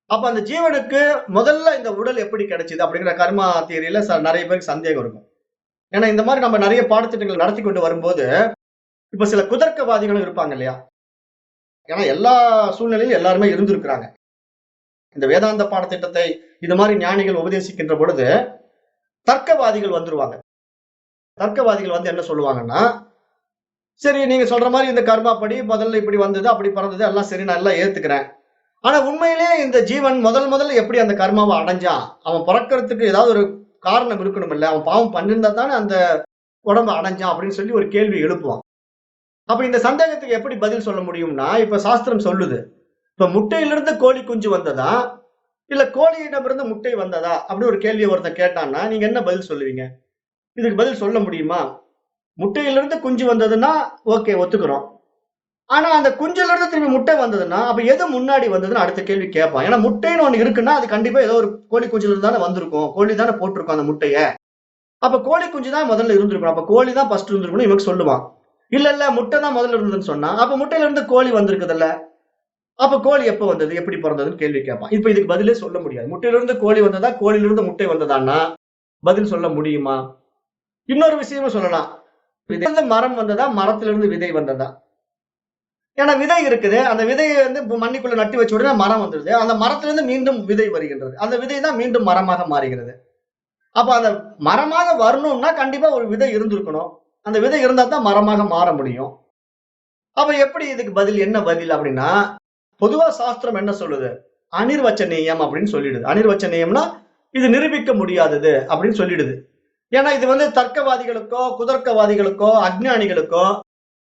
அப்ப அந்த ஜீவனுக்கு முதல்ல இந்த உடல் எப்படி கிடைச்சது அப்படிங்கிற கர்மா தியரியில நிறைய பேருக்கு சந்தேகம் இருக்கும். ஏன்னா இந்த மாதிரி நம்ம நிறைய பாடத்திட்டங்கள் நடத்தி கொண்டு வரும்போது இப்ப சில குதர்க்கவாதிகளும் இருப்பாங்க இல்லையா? ஏன்னா எல்லா சூழ்நிலையிலும் எல்லாருமே இருந்திருக்கிறாங்க. இந்த வேதாந்த பாடத்திட்டத்தை இது மாதிரி ஞானிகள் உபதேசிக்கின்ற பொழுது தர்க்கவாதிகள் வந்துருவாங்க. தர்க்கவாதிகள் வந்து என்ன சொல்லுவாங்கன்னா, சரி நீங்க சொல்ற மாதிரி இந்த கர்மா படி முதல்ல இப்படி வந்தது அப்படி பிறந்தது எல்லாம் சரி, நான் எல்லாம் ஏத்துக்கிறேன். ஆனா உண்மையிலேயே இந்த ஜீவன் முதல்ல எப்படி அந்த கர்மாவை அடைஞ்சான்? அவன் பிறக்கிறதுக்கு ஏதாவது ஒரு காரணம் இருக்கணும் இல்ல? அவன் பாவம் பண்ணிருந்தா தானே அந்த உடம்பு அடைஞ்சான் அப்படின்னு சொல்லி ஒரு கேள்வி எழுப்புவான். அப்ப இந்த சந்தேகத்துக்கு எப்படி பதில் சொல்ல முடியும்னா, இப்ப சாஸ்திரம் சொல்லுது, இப்ப முட்டையிலிருந்து கோழி குஞ்சு வந்ததா இல்ல கோழியிடமிருந்து முட்டை வந்ததா அப்படி ஒரு கேள்வி ஒருத்தன் கேட்டான்னா நீங்க என்ன பதில் சொல்லுவீங்க? இதுக்கு பதில் சொல்ல முடியுமா? முட்டையிலிருந்து குஞ்சு வந்ததுன்னா ஓகே, ஒத்துக்கிறோம். ஆனா அந்த குஞ்சுல இருந்து திரும்பி முட்டை வந்ததுன்னா அப்ப எது முன்னாடி வந்ததுன்னு அடுத்த கேள்வி கேட்பான். ஏன்னா முட்டைன்னு ஒண்ணு இருக்குன்னா அது கண்டிப்பா ஏதோ ஒரு கோழி குஞ்சுல இருந்து தானே வந்திருக்கும். கோழி தானே போட்டிருக்கும் அந்த முட்டைய. அப்ப கோழி குஞ்சு தான் முதல்ல இருந்திருக்கணும். அப்ப கோழி தான் ஃபர்ஸ்ட் இருந்திருக்கணும் இவங்க சொல்லுவான். இல்ல முட்டை தான் முதல்ல இருந்ததுன்னு சொன்னா அப்ப முட்டையில இருந்து கோழி வந்திருக்குதுல்ல, அப்ப கோழி எப்ப வந்தது, எப்படி பிறந்ததுன்னு கேள்வி கேட்பான். இப்ப இதுக்கு பதிலே சொல்ல முடியாது. முட்டையில இருந்து கோழி வந்ததா கோழியில இருந்து முட்டை வந்ததான்னா பதில் சொல்ல முடியுமா? இன்னொரு விஷயமும் சொல்லலாம். விதை மரம் வந்ததா மரத்திலிருந்து விதை வந்ததா? ஏன்னா விதை இருக்குது, அந்த விதையை வந்து மண்ணுக்குள்ள நட்டு வச்ச உடனே மரம் வந்துருது. அந்த மரத்திலிருந்து மீண்டும் விதை வருகின்றது. அந்த விதை தான் மீண்டும் மரமாக மாறுகிறது. அப்ப அந்த மரமாக வரணும்னா கண்டிப்பா ஒரு விதை இருந்திருக்கணும். அந்த விதை இருந்தா தான் மரமாக மாற முடியும். அப்ப எப்படி இதுக்கு பதில் என்ன பதில் அப்படின்னா, பொதுவா சாஸ்திரம் என்ன சொல்லுது? அனிர்வச்சனீயம் அப்படின்னு சொல்லிடுது. அனிர்வச்சனீயம்னா இது நிரூபிக்க முடியாதது அப்படின்னு சொல்லிடுது. ஏன்னா இது வந்து தர்க்கவாதிகளுக்கோ குதர்க்கவாதிகளுக்கோ அஞ்ஞானிகளுக்கோ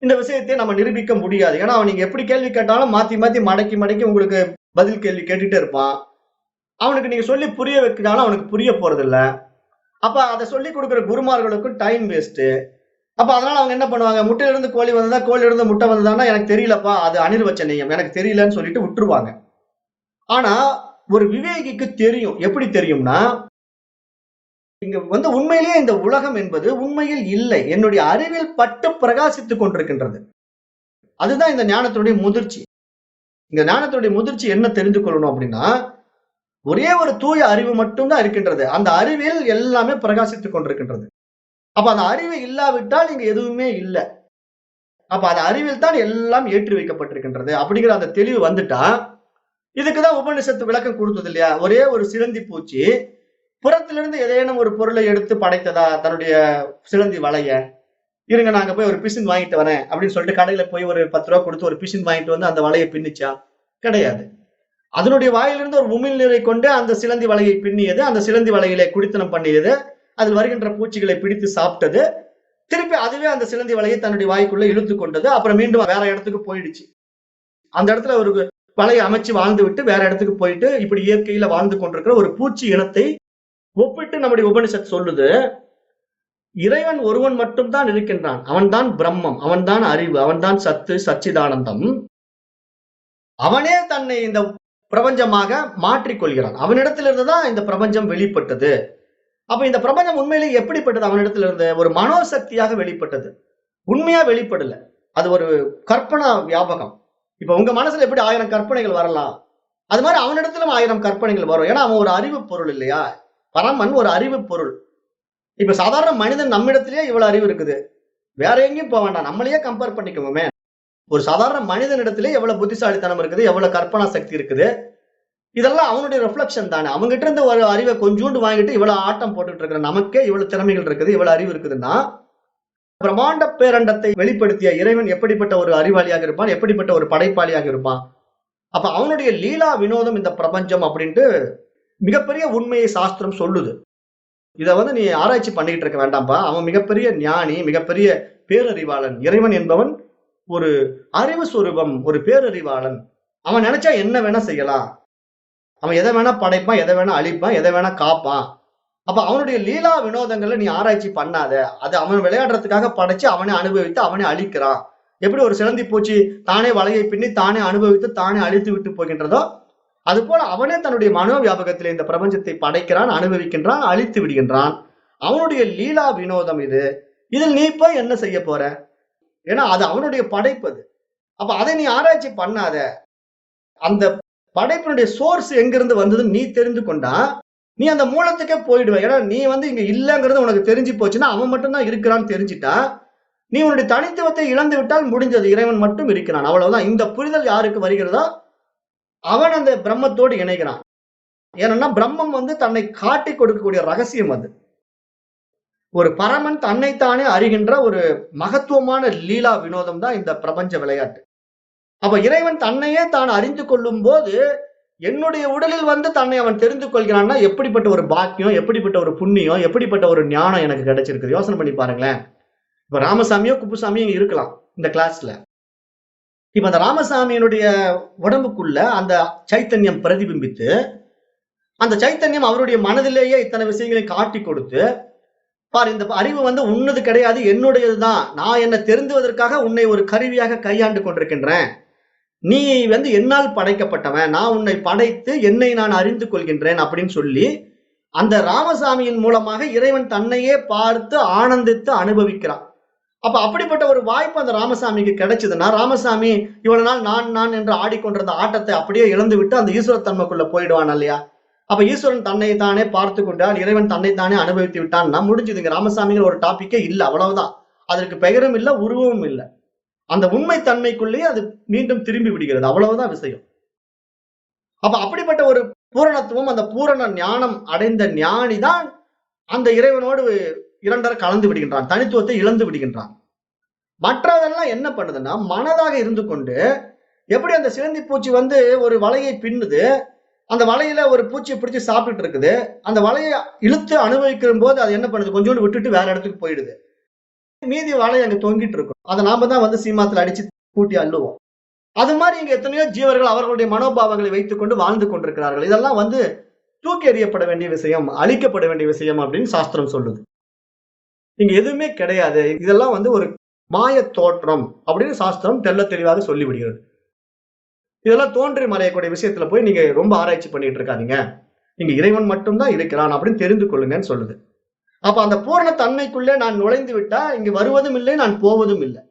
இந்த விஷயத்தை நம்ம நிரூபிக்க முடியாது. ஏன்னா அவன் நீங்க எப்படி கேள்வி கேட்டாலும் மாத்தி மாத்தி மடக்கி மடக்கி உங்களுக்கு பதில் கேள்வி கேட்டுட்டே இருப்பான். அவனுக்கு நீங்க சொல்லி புரிய வைக்கிறாலும் அவனுக்கு புரிய போறதில்ல. அப்ப அத சொல்லிக் குடுக்குற குருமார்களுக்கும் டைம் வேஸ்ட். அப்ப அதனால அவங்க என்ன பண்ணுவாங்க, முட்டையிலிருந்து கோழி வந்ததா, கோழியிலிருந்து முட்டை வந்ததான்னா எனக்கு தெரியலப்பா, அது அனிர்வச்சனீயம், எனக்கு தெரியலன்னு சொல்லிட்டு விட்டுருவாங்க. ஆனா ஒரு விவேகிக்கு தெரியும். எப்படி தெரியும்னா, இங்க உண்மையிலேயே இந்த உலகம் என்பது உண்மையில் இல்லை. என்னுடைய அறிவில் பட்டு பிரகாசித்துக் கொண்டிருக்கின்றது. அதுதான் இந்த ஞானத்தினுடைய முதிர்ச்சி. இந்த ஞானத்தினுடைய முதிர்ச்சி என்ன தெரிந்து கொள்ளணும் அப்படின்னா, ஒரே ஒரு தூய அறிவு மட்டும் தான் இருக்கின்றது. அந்த அறிவில் எல்லாமே பிரகாசித்துக் கொண்டிருக்கின்றது. அப்ப அந்த அறிவு இல்லாவிட்டால் இங்க எதுவுமே இல்ல. அப்ப அந்த அறிவில் தான் எல்லாம் ஏற்றி வைக்கப்பட்டிருக்கின்றது. அப்படிங்கிற அந்த தெளிவு வந்துட்டா, இதுக்கு தான் உபநிஷத்து விளக்கம் கொடுத்தது இல்லையா? ஒரே ஒரு சிலந்தி பூச்சி புறத்திலிருந்து ஏதேனும் ஒரு பொருளை எடுத்து படைத்ததா தன்னுடைய சிலந்தி வலைய? இருங்க நான் அங்க போய் ஒரு பிசின் வாங்கிட்டு வரேன் அப்படின்னு சொல்லிட்டு கடையில போய் ஒரு 10 ரூபாய் கொடுத்து ஒரு பிசின் வாங்கிட்டு வந்து அந்த வலையை பின்னிச்சா? கிடையாது. அதனுடைய வாயிலிருந்து ஒரு உமிழ் நீரை கொண்டு அந்த சிலந்தி வலையை பின்னியது, அந்த சிலந்தி வலையிலே குடித்தனம் பண்ணியது, அதில் வருகின்ற பூச்சிகளை பிடித்து சாப்பிட்டது, திருப்பி அதுவே அந்த சிலந்தி வலையை தன்னுடைய வாய்க்குள்ள இழுத்து கொண்டது, அப்புறம் மீண்டும் வேற இடத்துக்கு போயிடுச்சு. அந்த இடத்துல ஒரு வலையை அமைச்சு வாழ்ந்து விட்டு வேற இடத்துக்கு போயிட்டு இப்படி இயற்கையில வாழ்ந்து கொண்டிருக்கிற ஒரு பூச்சி இனத்தை ஒப்பிட்டு நம்முடைய உபனிஷத் சொல்லுது. இறைவன் ஒருவன் மட்டும் தான் இருக்கின்றான். அவன்தான் பிரம்மம், அவன்தான் அறிவு, அவன்தான் சத்து, சச்சிதானந்தம். அவனே தன்னை இந்த பிரபஞ்சமாக மாற்றிக் கொள்கிறான். அவனிடத்திலிருந்து தான் இந்த பிரபஞ்சம் வெளிப்பட்டது. அப்ப இந்த பிரபஞ்சம் உண்மையிலேயே எப்படிப்பட்டது? அவனிடத்திலிருந்து ஒரு மனோசக்தியாக வெளிப்பட்டது. உண்மையா வெளிப்படல. அது ஒரு கற்பனா வியாபகம். இப்ப உங்க மனசுல எப்படி 1000 கற்பனைகள் வரலாம், அது மாதிரி அவனிடத்திலும் 1000 கற்பனைகள் வரும். ஏன்னா அவன் ஒரு அறிவு பொருள் இல்லையா? பரமன் ஒரு அறிவு பொருள். இப்ப சாதாரண மனிதன் நம்மிடத்திலேயே இவ்வளவு அறிவு இருக்குது. வேற எங்கேயும் போக வேண்டாம். நம்மளையே கம்பேர் பண்ணிக்குவோமே. ஒரு சாதாரண மனிதனிடத்திலே எவ்வளவு புத்திசாலித்தனம் இருக்குது, எவ்வளவு கற்பனா சக்தி இருக்குது. இதெல்லாம் அவனுடைய ரிஃப்ளெக்ஷன் தானே. அவங்ககிட்ட இருந்து ஒரு அறிவை கொஞ்சோண்டு வாங்கிட்டு இவ்வளவு ஆட்டம் போட்டுட்டு இருக்கிற நமக்கே இவ்வளவு திறமைகள் இருக்குது, இவ்வளவு அறிவு இருக்குதுன்னா, பிரம்மாண்ட பேரண்டத்தை வெளிப்படுத்திய இறைவன் எப்படிப்பட்ட ஒரு அறிவாளியாக இருப்பான், எப்படிப்பட்ட ஒரு படைப்பாளியாக இருப்பான். அப்ப அவனுடைய லீலா வினோதம் இந்த பிரபஞ்சம் அப்படின்ட்டு மிகப்பெரிய உண்மையை சாஸ்திரம் சொல்லுது. இத நீ ஆராய்ச்சி பண்ணிட்டு இருக்க வேண்டாம்ப்பா. அவன் மிகப்பெரிய ஞானி, மிகப்பெரிய பேரறிவாளன். இறைவன் என்பவன் ஒரு அறிவு சொரூபம், ஒரு பேரறிவாளன். அவன் நினைச்சா என்ன வேணா செய்யலாம். அவன் எதை வேணா படைப்பான், எதை வேணா அழிப்பான், எதை வேணா காப்பான். அப்ப அவனுடைய லீலா வினோதங்களை நீ ஆராய்ச்சி பண்ணாத. அது அவன் விளையாடுறதுக்காக படைச்சு அவனே அனுபவித்து அவனே அழிக்கிறான். எப்படி ஒரு சிலந்தி பூச்சி தானே வலையை பின்னி தானே அனுபவித்து தானே அழித்து விட்டு போகின்றதோ, அது போல அவனே தன்னுடைய மனோ வியாபகத்திலே இந்த பிரபஞ்சத்தை படைக்கிறான், அனுபவிக்கின்றான், அழித்து விடுகின்றான். அவனுடைய லீலா வினோதம் இது. இதில் நீ போய் என்ன செய்ய போற? ஏன்னா அது அவனுடைய படைப்பு. அது அப்ப அதை நீ ஆராய்ச்சி பண்ணாத. அந்த படைப்பினுடைய சோர்ஸ் எங்கிருந்து வந்ததுன்னு நீ தெரிந்து கொண்டா, நீ அந்த மூலத்துக்கே போயிடுவ. ஏன்னா நீ இங்க இல்லங்கிறது உனக்கு தெரிஞ்சு போச்சுன்னா, அவன் மட்டும்தான் இருக்கிறான்னு தெரிஞ்சிட்டா, நீ உன்னுடைய தனித்துவத்தை இழந்து விட்டால் முடிஞ்சது. இறைவன் மட்டும் இருக்கிறான், அவ்வளவுதான். இந்த புரிதல் யாருக்கு வருகிறதோ அவன் அந்த பிரம்மத்தோடு இணைகிறான். ஏன்னா பிரம்மம் தன்னை காட்டி கொடுக்கக்கூடிய ரகசியம் அது. ஒரு பரமன் தன்னைத்தானே அறிகின்ற ஒரு மகத்துவமான லீலா வினோதம் தான் இந்த பிரபஞ்ச விளையாட்டு. அப்ப இறைவன் தன்னையே தான் அறிந்து கொள்ளும் போது, என்னுடைய உடலில் தன்னை அவன் தெரிந்து கொள்கிறான்னா எப்படிப்பட்ட ஒரு பாக்கியம், எப்படிப்பட்ட ஒரு புண்ணியம், எப்படிப்பட்ட ஒரு ஞானம் எனக்கு கிடைச்சிருக்கு. யோசனை பண்ணி பாருங்களேன். இப்ப ராமசாமியோ குப்புசாமியோ இருக்கலாம் இந்த கிளாஸ்ல. இப்ப அந்த ராமசாமியினுடைய உடம்புக்குள்ள அந்த சைத்தன்யம் பிரதிபிம்பித்து, அந்த சைத்தன்யம் அவருடைய மனதிலேயே இத்தனை விஷயங்களை காட்டி கொடுத்து, பார் இந்த அறிவு உன்னது கிடையாது, என்னுடையதுதான். நான் என்ன தெரிந்துவதற்காக உன்னை ஒரு கருவியாக கையாண்டு கொண்டிருக்கின்றேன். நீ என்னால் படைக்கப்பட்டவன், நான் உன்னை படைத்து என்னை நான் அறிந்து கொள்கின்றேன் அப்படின்னு சொல்லி, அந்த ராமசாமியின் மூலமாக இறைவன் தன்னையே பார்த்து ஆனந்தித்து அனுபவிக்கிறான். அப்ப அப்படிப்பட்ட ஒரு வாய்ப்பு அந்த ராமசாமிக்கு கிடைச்சதுன்னா, ராமசாமி இவ்வளவு நாள் நான் நான் என்று ஆடிக்கொண்டிருந்த ஆட்டத்தை அப்படியே இழந்து விட்டு அந்த ஈஸ்வர தன்மைக்குள்ள போயிடுவான் இல்லையா? அப்ப ஈஸ்வரன் தன்னை தானே பார்த்து கொண்டால், இறைவன் தன்னைத்தானே அனுபவித்து விட்டான்னா முடிஞ்சதுங்க. ராமசாமிங்கிற ஒரு டாபிக்கே இல்ல, அவ்வளவுதான். அதற்கு பெயரும் இல்ல, உருவமும் இல்ல. அந்த உண்மை தன்மைக்குள்ளேயே அது மீண்டும் திரும்பி விடுகிறது, அவ்வளவுதான் விஷயம். அப்ப அப்படிப்பட்ட ஒரு பூரணத்துவம், அந்த பூரண ஞானம் அடைந்த ஞானிதான் அந்த இறைவனோடு இரண்டரை கலந்து விடுகின்றான், தனித்துவத்தை இழந்து விடுகின்றான். மற்றதெல்லாம் என்ன பண்ணுதுன்னா, மனதாக இருந்து கொண்டு, எப்படி அந்த சிலந்தி பூச்சி ஒரு வலையை பின்னுது, அந்த வலையில ஒரு பூச்சியை பிடிச்சு சாப்பிட்டு இருக்குது, அந்த வலையை இழுத்து அனுபவிக்கிற போது அது என்ன பண்ணுது, கொஞ்சோண்டு விட்டுட்டு வேற இடத்துக்கு போயிடுது. மீதி வாழை அங்க தொங்கிட்டு இருக்கும். அதை நாம தான் வந்து சீமாத்துல அடிச்சு கூட்டி அள்ளுவோம். அது மாதிரி இங்க எத்தனையோ ஜீவர்கள் அவர்களுடைய மனோபாவங்களை வைத்துக் கொண்டு வாழ்ந்து கொண்டிருக்கிறார்கள். இதெல்லாம் வந்து தூக்கி எறியப்பட வேண்டிய விஷயம், அழிக்கப்பட வேண்டிய விஷயம் அப்படின்னு சாஸ்திரம் சொல்லுது. இங்க எதுவுமே கிடையாது. இதெல்லாம் வந்து ஒரு மாய தோற்றம் அப்படின்னு சாஸ்திரம் தெள்ளத் தெளிவாக சொல்லி விடுகிறது. இதெல்லாம் தோன்றி மறையக்கூடிய விஷயத்துல போய் நீங்க ரொம்ப ஆராய்ச்சி பண்ணிட்டு இருக்காதீங்க. இங்க இறைவன் மட்டும்தான் இருக்கிறான் அப்படின்னு தெரிந்து கொள்ளுங்கன்னு சொல்லுது. அப்ப அந்த பூரண தன்மைக்குள்ளே நான் நுழைந்து விட்டா இங்க வருவதும் இல்லை, நான் போவதும் இல்லை.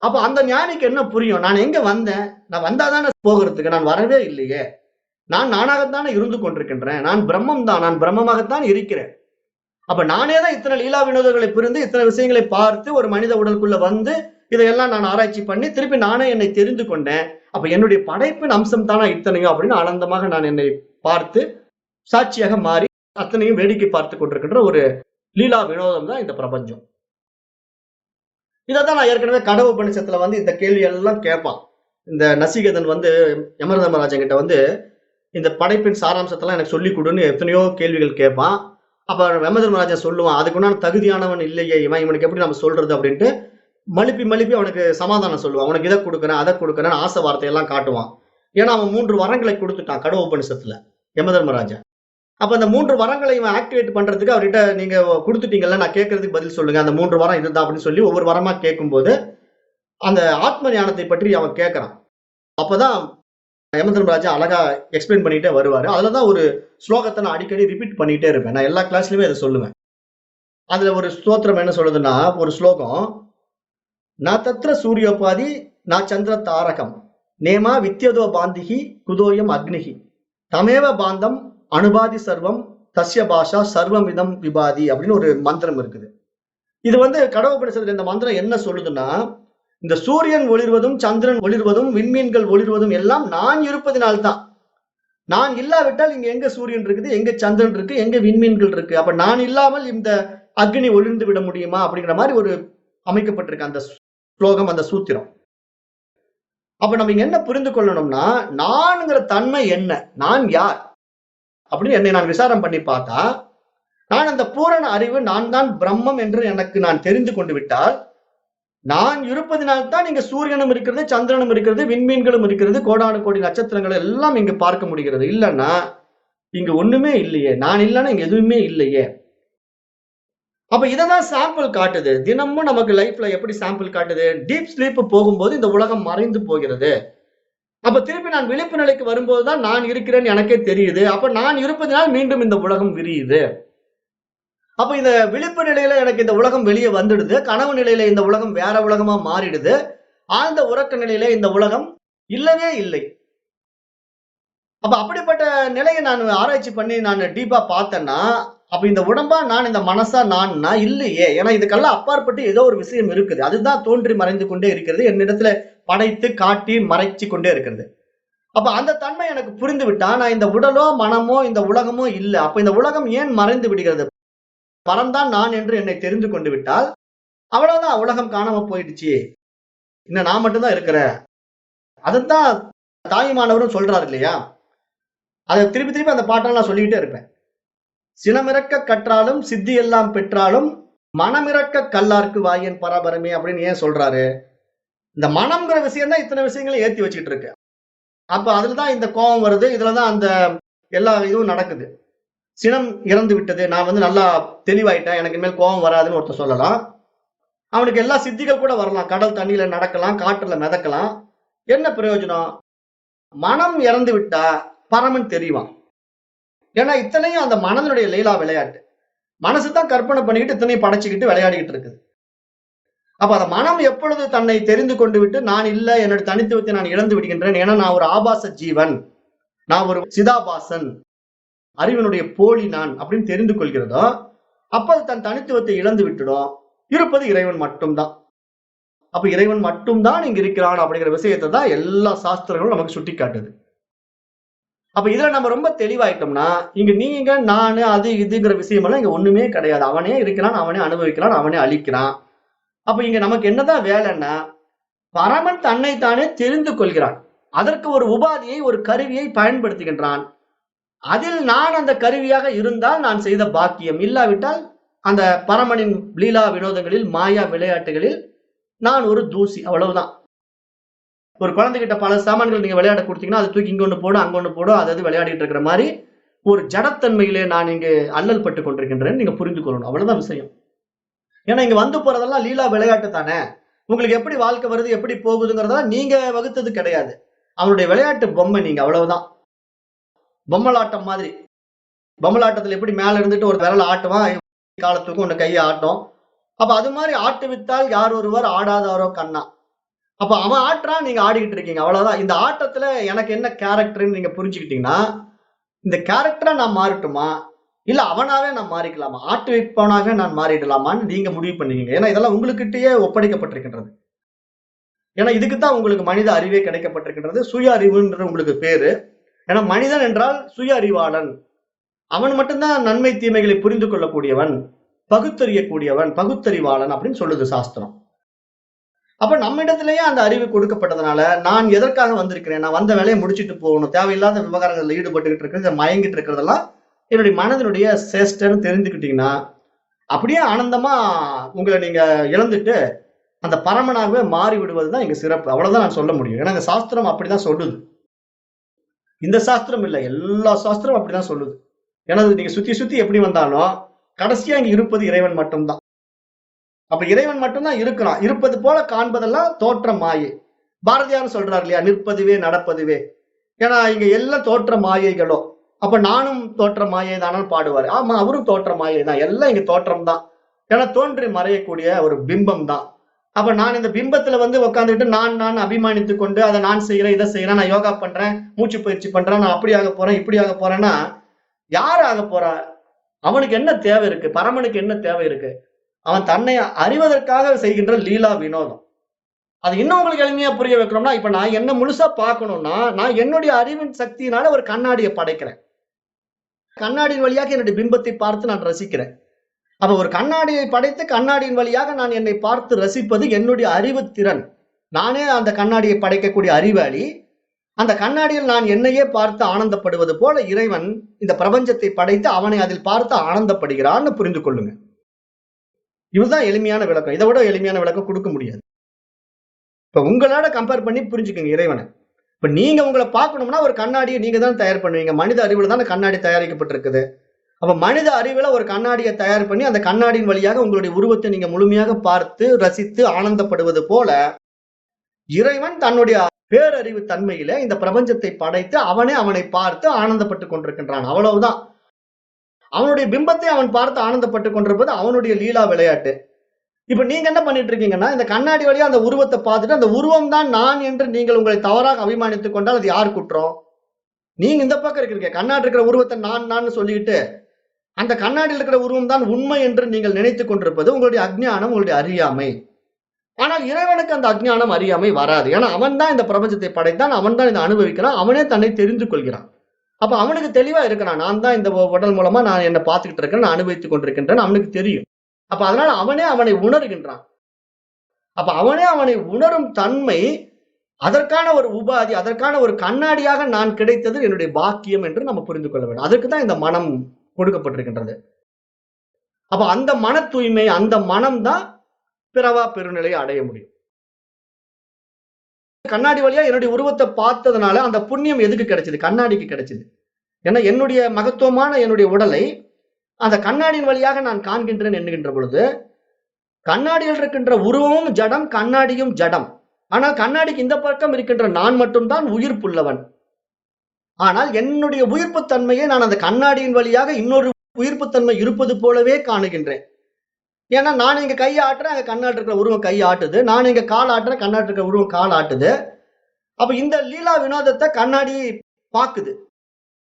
அப்ப அந்த ஞானிக்கு என்ன புரியும்? நான் எங்க வந்தேன்? நான் வந்தாதானே போகிறதுக்கு, நான் வரவே இல்லையே. நான் நானாகத்தானே இருந்து கொண்டிருக்கின்றேன். நான் பிரம்மம் தான், நான் பிரம்மமாகத்தான் இருக்கிறேன். அப்ப நானே தான் இத்தனை லீலா வினோதங்களை புரிந்து இத்தனை விஷயங்களை பார்த்து ஒரு மனித உடலுக்குள்ள வந்து இதையெல்லாம் நான் ஆராய்ச்சி பண்ணி திருப்பி நானே என்னை தெரிந்து கொண்டேன். அப்ப என்னுடைய படைப்பின் அம்சம் தானா இத்தனையும் அப்படின்னு ஆனந்தமாக நான் என்னை பார்த்து சாட்சியாக மாறி அத்தனையும் வேடிக்கை பார்த்து கொண்டிருக்கின்ற ஒரு லீலா வினோதம் தான் இந்த பிரபஞ்சம். இதைத்தான் நான் ஏற்கனவே கடவு உபநிஷத்துல வந்து இந்த கேள்வி எல்லாம் கேட்பான். இந்த நசிகேதன் வந்து யம தர்மராஜன் கிட்ட வந்து இந்த படைப்பின் சாராம்சத்தெல்லாம் எனக்கு சொல்லி கொடுன்னு எத்தனையோ கேள்விகள் கேட்பான். அப்ப யம தர்மராஜன் சொல்லுவான், அதுக்குண்டான தகுதியானவன் இல்லையே இவனுக்கு எப்படி நம்ம சொல்றது அப்படின்ட்டு மழுப்பி மழுப்பி அவனுக்கு சமாதானம் சொல்லுவான். உனக்கு இதை கொடுக்குறேன் அதை கொடுக்குறேன்னு ஆசை வார்த்தையெல்லாம் காட்டுவான். ஏன்னா அவன் 3 வரங்களை கொடுத்துட்டான் கடவு உபநிஷத்துல யம தர்மராஜன். அப்ப அந்த 3 வரங்களை இவன் ஆக்டிவேட் பண்றதுக்கு அவர்கிட்ட நீங்க கொடுத்துட்டீங்கல்ல, நான் கேட்கறதுக்கு பதில் சொல்லுங்க, அந்த 3 வரம் இதுதான் அப்படின்னு சொல்லி ஒவ்வொரு வரமா கேட்கும்போது அந்த ஆத்ம ஞானத்தை பற்றி அவன் கேட்கறான். அப்பதான் யம தர்மராஜா அழகா எக்ஸ்பிளைன் பண்ணிட்டே வருவாரு. அதுலதான் ஒரு ஸ்லோகத்தை நான் அடிக்கடி ரிப்பீட் பண்ணிட்டே இருப்பேன். நான் எல்லா கிளாஸ்லயுமே அதை சொல்லுவேன். அதுல ஒரு ஸ்தோத்திரம் என்ன சொல்லுதுன்னா, ஒரு ஸ்லோகம், ந தத்ர சூரியோபாதி ந சந்திர தாரகம் நேமா வித்யதோ பாந்திகி குதோயம் அக்னிகி தமேவ பாந்தம் அனுபாதி சர்வம் தஸ்ய பாஷா சர்வம் இதம் விபாதி அப்படின்னு ஒரு மந்திரம் இருக்குது. இது வந்து கடவு உபநிஷத்துல இந்த மந்திரம் என்ன சொல்லுதுன்னா, இந்த சூரியன் ஒளிர்வதும் சந்திரன் ஒளிர்வதும் விண்மீன்கள் ஒளிர்வதும் எல்லாம் நான் இருப்பதினால்தான். நான் இல்லாவிட்டால் இங்க எங்க சூரியன் இருக்குது, எங்க சந்திரன் இருக்கு, எங்க விண்மீன்கள் இருக்கு. அப்ப நான் இல்லாமல் இந்த அக்னி ஒளிர்ந்து விட முடியுமா அப்படிங்கிற மாதிரி ஒரு அமைக்கப்பட்டிருக்கு அந்த ஸ்லோகம், அந்த சூத்திரம். அப்ப நம்ம இங்க என்ன புரிந்து கொள்ளணும்னா, நான்ங்கிற தன்மை என்ன, நான் யார் அப்படின்னு என்னை நான் விசாரம் பண்ணி பார்த்தா, நான் அந்த பூரண அறிவு நான் தான் பிரம்மம் என்று எனக்கு நான் தெரிந்து கொண்டு விட்டால், நான் இருப்பதினால்தான் இங்க சூரியனும் இருக்கிறது, சந்திரனும் இருக்கிறது, விண்மீன்களும் இருக்கிறது, கோடானு கோடி நட்சத்திரங்கள் எல்லாம் இங்கு பார்க்க முடிகிறது. இல்லைன்னா இங்க ஒண்ணுமே இல்லையே. நான் இல்லைன்னா இங்க எதுவுமே இல்லையே. அப்ப இததான் சாம்பிள் காட்டுது. தினமும் நமக்கு லைஃப்ல எப்படி சாம்பிள் காட்டுது? டீப் ஸ்லீப் போகும்போது இந்த உலகம் மறைந்து போகிறது. அப்ப திருப்பி நான் விழிப்பு நிலைக்கு வரும்போதுதான் நான் இருக்கிறேன்னு எனக்கே தெரியுது. அப்ப நான் இருப்பதனால் மீண்டும் இந்த உலகம் விரியுது. அப்ப இந்த விழிப்பு நிலையில எனக்கு இந்த உலகம் வெளியே வந்துடுது. கனவு நிலையில இந்த உலகம் வேற உலகமா மாறிடுது. ஆழ்ந்த உறக்க நிலையில இந்த உலகம் இல்லவே இல்லை. அப்ப அப்படிப்பட்ட நிலையை நான் ஆராய்ச்சி பண்ணி நான் டீப்பா பார்த்தேன்னா, அப்ப இந்த உடம்பா நான், இந்த மனசா நான்னா இல்லையே. ஏன்னா இதுக்கெல்லாம் அப்பாற்பட்டு ஏதோ ஒரு விஷயம் இருக்குது. அதுதான் தோன்றி மறைந்து கொண்டே இருக்கிறது. என்னிடத்துல படைத்து காட்டி மறைச்சு கொண்டே இருக்கிறது. அப்ப அந்த தன்மை எனக்கு புரிந்து விட்டா, நான் இந்த உடலோ மனமோ இந்த உலகமோ இல்ல. அப்ப இந்த உலகம் ஏன் மறைந்து விடுகிறது? பரம்தான் நான் என்று என்னை தெரிந்து கொண்டு விட்டால் அவ்வளவுதான், உலகம் காணாம போயிடுச்சு. இன்னும் நான் மட்டும்தான் இருக்கிறேன். அதைத்தான் தாயுமானவரும் சொல்றாரு இல்லையா? அதை திருப்பி திருப்பி அந்த பாட்டெல்லாம் நான் சொல்லிக்கிட்டே இருப்பேன். சினமிறக்க கற்றாலும் சித்தி எல்லாம் பெற்றாலும் மனமிறக்க கல்லார்க்கு வாயன் பராபரமே அப்படின்னு ஏன் சொல்றாரு? இந்த மனம்ங்கிற விஷயம் தான் இத்தனை விஷயங்களை ஏத்தி வச்சுக்கிட்டு இருக்கு. அப்ப அதுலதான் இந்த கோபம் வருது. இதுலதான் அந்த எல்லா இதுவும் நடக்குது. சினம் இறந்து விட்டது, நான் வந்து நல்லா தெளிவாயிட்டேன், எனக்கு இனிமேல் கோபம் வராதுன்னு ஒருத்தர் சொல்லலாம். அவனுக்கு எல்லா சித்திகள் கூட வரலாம். கடல் தண்ணியில நடக்கலாம், காற்றுல மிதக்கலாம். என்ன பிரயோஜனம்? மனம் இறந்து விட்டா பரமன் தெரியுவான். ஏன்னா இத்தனையும் அந்த மனதனுடைய லீலா விளையாட்டு. மனசுதான் கற்பனை பண்ணிக்கிட்டு இத்தனையும் படைச்சுக்கிட்டு விளையாடிக்கிட்டு இருக்குது. அப்ப அந்த மனம் எப்பொழுது தன்னை தெரிந்து கொண்டு விட்டு நான் இல்ல, என்னோட தனித்துவத்தை நான் இழந்து விடுகின்றேன், ஏன்னா நான் ஒரு ஆபாச ஜீவன், நான் ஒரு சிதாபாசன், அறிவனுடைய போலி நான் அப்படின்னு தெரிந்து கொள்கிறதோ, அப்ப அது தன் தனித்துவத்தை இழந்து விட்டுடும். இருப்பது இறைவன் மட்டும்தான். அப்ப இறைவன் மட்டும்தான் இங்க இருக்கிறான் அப்படிங்கிற விஷயத்தை தான் எல்லா சாஸ்திரங்களும் நமக்கு சுட்டி காட்டுது. அப்ப இதுல நம்ம ரொம்ப தெளிவாயிட்டோம்னா, இங்க நீங்க நானு அது இதுங்கிற விஷயம் எல்லாம் இங்க ஒண்ணுமே கிடையாது. அவனே இருக்கிறான், அவனே அனுபவிக்கிறான், அவனே அழிக்கிறான். அப்ப இங்க நமக்கு என்னதான் வேலைன்னா, பரமன் தன்னைத்தானே தெரிந்து கொள்கிறான். அதற்கு ஒரு உபாதியை, ஒரு கருவியை பயன்படுத்துகின்றான். அதில் நான் அந்த கருவியாக இருந்தால் நான் செய்த பாக்கியம், இல்லாவிட்டால் அந்த பரமனின் லீலா வினோதங்களில், மாயா விளையாட்டுகளில் நான் ஒரு தூசி, அவ்வளவுதான். ஒரு குழந்தைகிட்ட பல சாமான்கள் நீங்க விளையாட குடுத்தீங்கன்னா, அது தூக்கி இங்க ஒண்ணு போடும், அங்க ஒண்ணு போடும். அது விளையாடிட்டு இருக்கிற மாரி, ஒரு ஜடத்தன்மையிலே நான் இங்கு அல்லல் பட்டுக் கொண்டிருக்கின்றேன்னு நீங்க புரிந்து கொள்ளணும். அவ்வளவுதான் விஷயம். ஏன்னா இங்க வந்து போறதெல்லாம் லீலா விளையாட்டு தானே. உங்களுக்கு எப்படி வாழ்க்கை வருது, எப்படி போகுதுங்கிறதெல்லாம் நீங்க வகுத்தது கிடையாது. அவனுடைய விளையாட்டு பொம்மை நீங்க, அவ்வளவுதான். பொம்மலாட்டம் மாதிரி. பொம்மலாட்டத்துல எப்படி மேல இருந்துட்டு ஒரு விரல ஆட்டுவான், கால தூக்கும், ஒண்ணு கைய ஆட்டும். அப்ப அது மாரி ஆட்டுவித்தால் யார் ஒருவர் ஆடாதாரோ கண்ணா. அப்ப அவன் ஆட்டுறான், நீங்க ஆடிக்கிட்டு இருக்கீங்க. அவ்வளவுதான். இந்த ஆட்டத்துல எனக்கு என்ன கேரக்டர்ன்னு நீங்க புரிஞ்சுக்கிட்டீங்கன்னா, இந்த கேரக்டரா நான் மாறட்டுமா? இல்ல அவனாவே நான் மாறிக்கலாமா? ஆட்டுவிப்பவனாக நான் மாறிடலாமான்னு நீங்க முடிவு பண்ணிக்கங்க. ஏன்னா இதெல்லாம் உங்களுக்கிட்டயே ஒப்படைக்கப்பட்டிருக்கின்றது. ஏன்னா இதுக்கு தான் உங்களுக்கு மனித அறிவே கிடைக்கப்பட்டிருக்கின்றது. சுய அறிவுன்ற உங்களுக்கு பேரு. ஏன்னா மனிதன் என்றால் சுய அறிவாளன். அவன் மட்டும்தான் நன்மை தீமைகளை புரிந்து கொள்ளக்கூடியவன், பகுத்தறியக்கூடியவன், பகுத்தறிவாளன் அப்படின்னு சொல்லுது சாஸ்திரம். அப்ப நம்மிடத்திலேயே அந்த அறிவு கொடுக்கப்பட்டதுனால, நான் எதற்காக வந்திருக்கிறேன்? நான் வந்த வேலையை முடிச்சுட்டு போகணும். தேவையில்லாத விவகாரங்கள்ல ஈடுபட்டுக்கிட்டு இருக்கிறது, மயங்கிட்டு இருக்கிறதெல்லாம் என்னுடைய மனதினுடைய சேஷ்டன்னு தெரிஞ்சுக்கிட்டீங்கன்னா, அப்படியே ஆனந்தமா உங்களை நீங்க இழந்துட்டு, அந்த பரமனாகவே மாறி விடுவதுதான் இங்க சிறப்பு. அவ்வளவுதான் நான் சொல்ல முடியும். ஏன்னா இந்த சாஸ்திரம் அப்படிதான் சொல்லுது. இந்த சாஸ்திரம் இல்ல, எல்லா சாஸ்திரமும் அப்படிதான் சொல்லுது. ஏன்னா நீங்க சுத்தி சுத்தி எப்படி வந்தாலும், கடைசியா இங்க இருப்பது இறைவன் மட்டும்தான். அப்ப இறைவன் மட்டும்தான் இருக்கிறான். இருப்பது போல காண்பதெல்லாம் தோற்ற மாயை. பாரதியார் சொல்றார் இல்லையா, நிற்பதுவே நடப்பதுவே. ஏன்னா இங்க எல்லாம் தோற்ற மாயைகளோ. அப்ப நானும் தோற்ற மாயை தானு பாடுவாரு. ஆமா, அவரும் தோற்ற மாயை தான். எல்லாம் இங்க தோற்றம் தான். ஏன்னா தோன்றி மறையக்கூடிய ஒரு பிம்பம் தான். அப்ப நான் இந்த பிம்பத்துல வந்து உட்காந்துட்டு நான் அபிமானித்துக் கொண்டு அதை நான் செய்யறேன், இதை செய்யறேன், நான் யோகா பண்றேன், மூச்சு பயிற்சி பண்றேன், நான் அப்படி ஆக போறேன், இப்படி ஆக போறேன்னா யார் ஆக போறா? அவனுக்கு என்ன தேவை இருக்கு? பரமனுக்கு என்ன தேவை இருக்கு? அவன் தன்னை அறிவதற்காக செய்கின்ற லீலா வினோதம். அது இன்னும் உங்களுக்கு எளிமையா புரிய வைக்கணும்னா, இப்ப நான் என்ன முழுசா பார்க்கணும்னா, நான் என்னுடைய அறிவின் சக்தியினால ஒரு கண்ணாடியை படைக்கிறேன். கண்ணாடியின் வழியாக என்னுடைய பிம்பத்தை பார்த்து நான் ரசிக்கிறேன். அப்ப ஒரு கண்ணாடியை படைத்து கண்ணாடியின் வழியாக நான் என்னை பார்த்து ரசிப்பது என்னுடைய அறிவு திறன். நானே அந்த கண்ணாடியை படைக்கக்கூடிய அறிவாளி. அந்த கண்ணாடியில் நான் என்னையே பார்த்து ஆனந்தப்படுவது போல இறைவன் இந்த பிரபஞ்சத்தை படைத்து அவனை அதில் பார்த்து ஆனந்தப்படுகிறான்னு புரிந்து கொள்ளுங்க. இதுதான் எளிமையான விளக்கம். இதை விட எளிமையான விளக்கம் கொடுக்க முடியாது. இப்ப உங்களோட கம்பேர் பண்ணி புரிஞ்சுக்கங்க இறைவனை. இப்ப நீங்க உங்களை பார்க்கணும்னா ஒரு கண்ணாடியை நீங்க தான் தயார் பண்ணுவீங்க. மனித அறிவுல தானே கண்ணாடி தயாரிக்கப்பட்டிருக்குது. அப்ப மனித அறிவுல ஒரு கண்ணாடியை தயார் பண்ணி அந்த கண்ணாடியின் வழியாக உங்களுடைய உருவத்தை நீங்க முழுமையாக பார்த்து ரசித்து ஆனந்தப்படுவது போல இறைவன் தன்னுடைய பேரறிவு தன்மையில இந்த பிரபஞ்சத்தை படைத்து அவனை பார்த்து ஆனந்தப்பட்டுக் கொண்டிருக்கின்றான். அவ்வளவுதான். அவனுடைய பிம்பத்தை அவன் பார்த்து ஆனந்தப்பட்டுக் கொண்டிருப்பது அவனுடைய லீலா விளையாட்டு. இப்ப நீங்க என்ன பண்ணிட்டு இருக்கீங்கன்னா, இந்த கண்ணாடி வழியா அந்த உருவத்தை பார்த்துட்டு அந்த உருவம் தான் நான் என்று நீங்கள் உங்களை தவறாக அபிமானித்துக் கொண்டால் அது யார் குற்றம்? நீங்க இந்த பக்கம் இருக்கிறீங்க. கண்ணாடி இருக்கிற உருவத்தை நான் சொல்லிட்டு அந்த கண்ணாடியில் இருக்கிற உருவம் தான் உண்மை என்று நீங்கள் நினைத்துக் கொண்டிருப்பது உங்களுடைய அஞ்ஞானம், உங்களுடைய அறியாமை. ஆனால் இறைவனுக்கு அந்த அஞ்ஞானம், அறியாமை வராது. ஏன்னா அவன் தான் இந்த பிரபஞ்சத்தை படைத்தான், அவன் தான் இதை அனுபவிக்கிறான், அவனே தன்னை தெரிந்து கொள்கிறான். அப்ப அவனுக்கு தெளிவா இருக்கிறான். நான் தான் இந்த உடல் மூலமா நான் என்ன பார்த்துக்கிட்டு இருக்கேன், நான் அனுபவித்துக் கொண்டிருக்கின்றேன், அவனுக்கு தெரியும். அப்ப அதனால அவனே அவனை உணர்கின்றான். அப்ப அவனே அவனை உணரும் தன்மை, அதற்கான ஒரு உபாதி, அதற்கான ஒரு கண்ணாடியாக நான் கிடைத்தது என்னுடைய பாக்கியம் என்று நம்ம புரிந்து கொள்ள வேண்டும். அதுக்கு தான் இந்த மனம் கொடுக்கப்பட்டிருக்கின்றது. அப்ப அந்த மன தூய்மை, அந்த மனம் தான் பிறவா பெருநிலையை அடைய முடியும். கண்ணாடி வழியா என்னுடைய உருவத்தை பார்த்ததுனால அந்த புண்ணியம் எதுக்கு கிடைச்சது? கண்ணாடிக்கு கிடைச்சது. ஏன்னா என்னுடைய மகத்துவமான என்னுடைய உடலை அந்த கண்ணாடியின் வழியாக நான் காண்கின்றேன் என்கின்ற பொழுது, கண்ணாடியில் இருக்கின்ற உருவமும் ஜடம், கண்ணாடியும் ஜடம். ஆனால் கண்ணாடிக்கு இந்த பக்கம் இருக்கின்ற நான் மட்டும்தான் உயிர்ப்புள்ளவன். ஆனால் என்னுடைய உயிர்ப்பு தன்மையை நான் அந்த கண்ணாடியின் வழியாக இன்னொரு உயிர்ப்பு தன்மை இருப்பது போலவே காணுகின்றேன். ஏன்னா நான் இங்க கையை ஆட்டுறேன், அங்க கண்ணாடி இருக்கிற உருவம் கை ஆட்டுது. நான் இங்க கால் ஆட்டுறேன், கண்ணாடி இருக்கிற உருவம் கால் ஆட்டுது. அப்ப இந்த லீலா வினோதத்தை கண்ணாடி பாக்குது.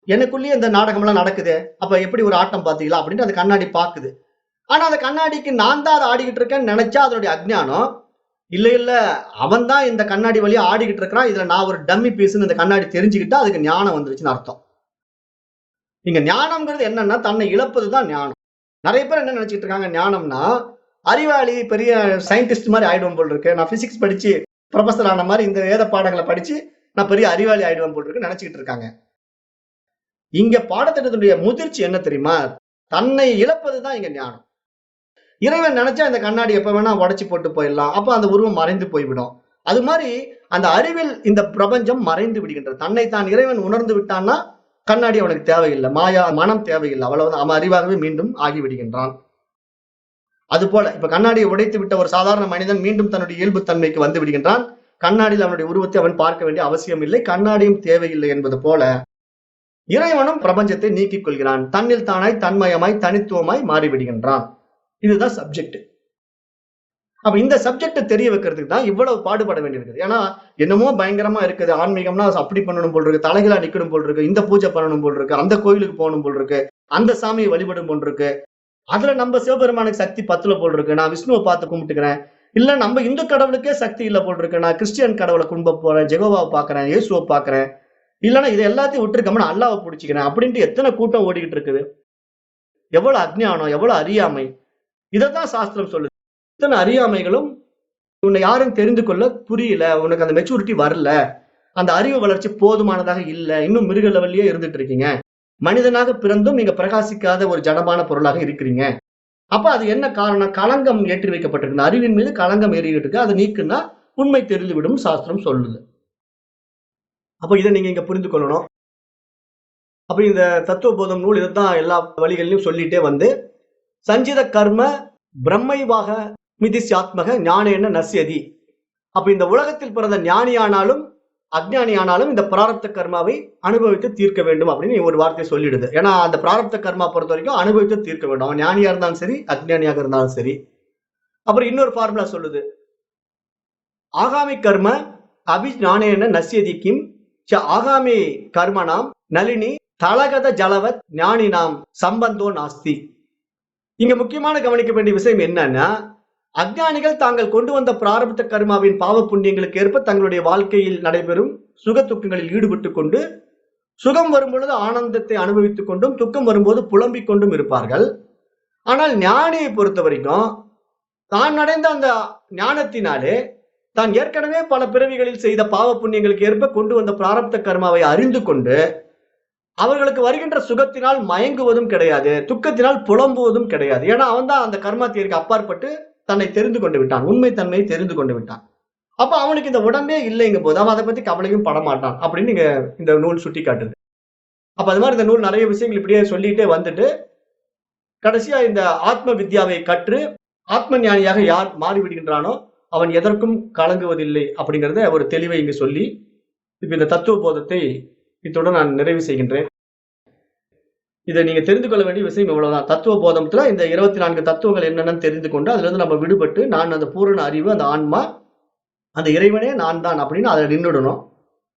எனக்குள்ளேயே இந்த நாடகம் எல்லாம் நடக்குது. அப்ப எப்படி ஒரு ஆட்டம் பாத்தீங்களா அப்படின்னு அந்த கண்ணாடி பாக்குது. ஆனா அந்த கண்ணாடிக்கு நான் தான் அதை ஆடிக்கிட்டு இருக்கேன்னு நினைச்சா அதனுடைய அஜ்ஞானம். இல்ல அவன் தான் இந்த கண்ணாடி வழியா ஆடிக்கிட்டு இருக்கிறான், இதுல நான் ஒரு டம்மி பீஸ்ன்னு இந்த கண்ணாடி தெரிஞ்சுக்கிட்டா அதுக்கு ஞானம் வந்துருச்சுன்னு அர்த்தம். இங்க ஞானம்ங்கிறது என்னன்னா தன்னை இழப்பதுதான் ஞானம். நிறைய பேர் என்ன நினைச்சிட்டு இருக்காங்க, ஞானம்னா அறிவாளி பெரிய சயின்டிஸ்ட் மாதிரி ஆயிடுவோம் போல் இருக்கு, நான் பிசிக்ஸ் படிச்சு ப்ரொஃபஸர் ஆன மாதிரி இந்த வேத பாடங்களை படிச்சு நான் பெரிய அறிவாளி ஆயிடுவேன் போல் இருக்கு நினைச்சுக்கிட்டு இருக்காங்க. இங்க பாடத்திட்டத்துடைய முதிர்ச்சி என்ன தெரியுமா? தன்னை இழப்பதுதான் இங்க ஞானம். இறைவன் நினைச்சா இந்த கண்ணாடி எப்ப வேணா உடைச்சு போட்டு போயிடலாம். அப்ப அந்த உருவம் மறைந்து போய்விடும். அது மாதிரி அந்த அறிவில் இந்த பிரபஞ்சம் மறைந்து விடுகின்றது. தன்னை தான் இறைவன் உணர்ந்து விட்டான்னா கண்ணாடி அவனுக்கு தேவையில்லை. மாயா மனம் தேவையில்லை. அவ்வளவுதான். அவன் அறிவாகவே மீண்டும் ஆகிவிடுகின்றான். அது போல இப்ப கண்ணாடியை உடைத்து விட்ட ஒரு சாதாரண மனிதன் மீண்டும் தன்னுடைய இயல்பு தன்மைக்கு வந்து விடுகின்றான். கண்ணாடியில் அவனுடைய உருவத்தை அவன் பார்க்க வேண்டிய அவசியம் இல்லை. கண்ணாடியும் தேவையில்லை என்பது போல இறைவனும் பிரபஞ்சத்தை நீக்கிக் கொள்கிறான். தன்னில் தானாய் தன்மயமாய் தனித்துவமாய் மாறிவிடுகின்றான். இதுதான் சப்ஜெக்ட். அப்ப இந்த சப்ஜெக்ட் தெரிய வைக்கிறதுக்கு தான் இவ்வளவு பாடுபட வேண்டியிருக்குது. ஏன்னா என்னமோ பயங்கரமா இருக்குது. ஆன்மீகம்னா அப்படி பண்ணணும் போல் இருக்கு, தலைகளா நிக்கணும் போல் இருக்கு, இந்த பூஜை பண்ணணும் போல் இருக்கு, அந்த கோயிலுக்கு போகணும் போல் இருக்கு, அந்த சாமியை வழிபடும் போல் இருக்கு, அதுல நம்ம சிவபெருமானுக்கு சக்தி 10 போல் இருக்கு, நான் விஷ்ணுவை பார்த்து கும்பிட்டுக்கிறேன், இல்ல நம்ம இந்து கடவுளுக்கே சக்தி இல்ல போல் இருக்கு, நான் கிறிஸ்டியன் கடவுளை கும்பிட போறேன், ஜெகோவாவை பாக்குறேன், இயேசுவை பாக்குறேன், இல்லன்னா இதை எல்லாத்தையும் விட்டுருக்கோம்னா அல்லாவை பிடிச்சிக்கிறேன் அப்படின்ட்டு எத்தனை கூட்டம் ஓடிக்கிட்டு இருக்குது. எவ்வளவு அஜ்ஞானம், எவ்வளவு அறியாமை. இதைத்தான் சாஸ்திரம் சொல்லுது. இத்தனை அறியாமைகளும் உன்னை யாரும் தெரிந்து கொள்ள புரியல, உனக்கு அந்த மெச்சூரிட்டி வரல, அந்த அறிவு வளர்ச்சி போதுமானதாக இல்ல, இன்னும் மிருக லெவல்லயே இருந்துட்டு இருக்கீங்க, மனிதனாக பிறந்தும் நீங்க பிரகாசிக்காத ஒரு ஜடமான பொருளாக இருக்கிறீங்க. அப்ப அது என்ன காரணம்? களங்கம் ஏற்றி வைக்கப்பட்டிருக்கு. அறிவின் மீது களங்கம் ஏறிக்கிட்டு இருக்கு. அதை நீக்குன்னா உண்மை தெரிந்துவிடும் சாஸ்திரம் சொல்லுது. அப்ப இதை நீங்க இங்க புரிந்து கொள்ளணும். அப்ப இந்த தத்துவ போதம் நூல் இதைத்தான் எல்லா வழிகளிலும் சொல்லிட்டே வந்து சஞ்சித கர்ம பிரம்மைவாக மிதிஸ்யாத்மக ஞானேன நஸ்யதி. அப்ப இந்த உலகத்தில் பிறந்த ஞானியானாலும் அஜ்ஞானியானாலும் இந்த பிராரப்த கர்மாவை அனுபவித்து தீர்க்க வேண்டும் அப்படின்னு ஒரு வார்த்தையை சொல்லிடுது. ஏன்னா அந்த பிராரப்த கர்மா பொறுத்த வரைக்கும் அனுபவித்து தீர்க்க வேண்டும். அவன் ஞானியா இருந்தாலும் சரி, அஜ்ஞானியாக இருந்தாலும் சரி. அப்புறம் இன்னொரு ஃபார்முலா சொல்லுது, ஆகாமி கர்ம அபிஞானேன நஸ்யதி கிம் ஆகாமி கர்மனாம் நளினி தலகத ஜலவத் ஞானினாம் சம்பந்தோ நாஸ்தி. இங்க முக்கியமான கவனிக்க வேண்டிய விஷயம் என்னன்னா, அஞ்ஞானிகள் தாங்கள் கொண்டு வந்த பிராரப்த கர்மாவின் பாவ புண்ணியங்களுக்கு ஏற்ப தங்களுடைய வாழ்க்கையில் நடைபெறும் சுக துக்கங்களில் ஈடுபட்டு கொண்டு சுகம் வரும்பொழுது ஆனந்தத்தை அனுபவித்துக் கொண்டும் துக்கம் வரும்போது புலம்பிக் கொண்டும் இருப்பார்கள். ஆனால் ஞானியை பொறுத்த வரைக்கும் தான் அடைந்த அந்த ஞானத்தினாலே தான் ஏற்கனவே பல பிறவிகளில் செய்த பாவ புண்ணியங்களுக்கு ஏற்ப கொண்டு வந்த பிராரப்த கர்மாவை அறிந்து கொண்டு அவர்களுக்கு வருகின்ற சுகத்தினால் மயங்குவதும் கிடையாது, துக்கத்தினால் புலம்புவதும் கிடையாது. ஏன்னா அவன் தான் அந்த கர்மா தியரிக்கு அப்பாற்பட்டு தன்னை தெரிந்து கொண்டு விட்டான், உண்மை தன்மையை தெரிந்து கொண்டு விட்டான். அப்ப அவனுக்கு இந்த உடம்பே இல்லைங்கும் போது அவன் அதை பத்தி கவலையும் படமாட்டான் அப்படின்னு நீங்க இந்த நூல் சுட்டி காட்டுது. அப்ப அது மாதிரி இந்த நூல் நிறைய விஷயங்கள் இப்படியே சொல்லிட்டே வந்துட்டு கடைசியா இந்த ஆத்ம வித்யாவை கற்று ஆத்ம ஞானியாக யார் மாறிவிடுகின்றானோ அவன் எதற்கும் கலங்குவதில்லை அப்படிங்கிறத ஒரு தெளிவை இங்கு சொல்லி இப்ப இந்த தத்துவ போதத்தை இத்துடன் நான் நிறைவு செய்கின்றேன். இதை நீங்க தெரிந்து கொள்ள வேண்டிய விஷயம் இவ்வளவுதான். தத்துவ போதத்துல இந்த 24 தத்துவங்கள் என்னென்னு தெரிந்து கொண்டு அதுல இருந்து நம்ம விடுபட்டு நான் அந்த பூரண அறிவு, அந்த ஆன்மா, அந்த இறைவனே நான் தான் அப்படின்னு அதை நின்றுடணும்.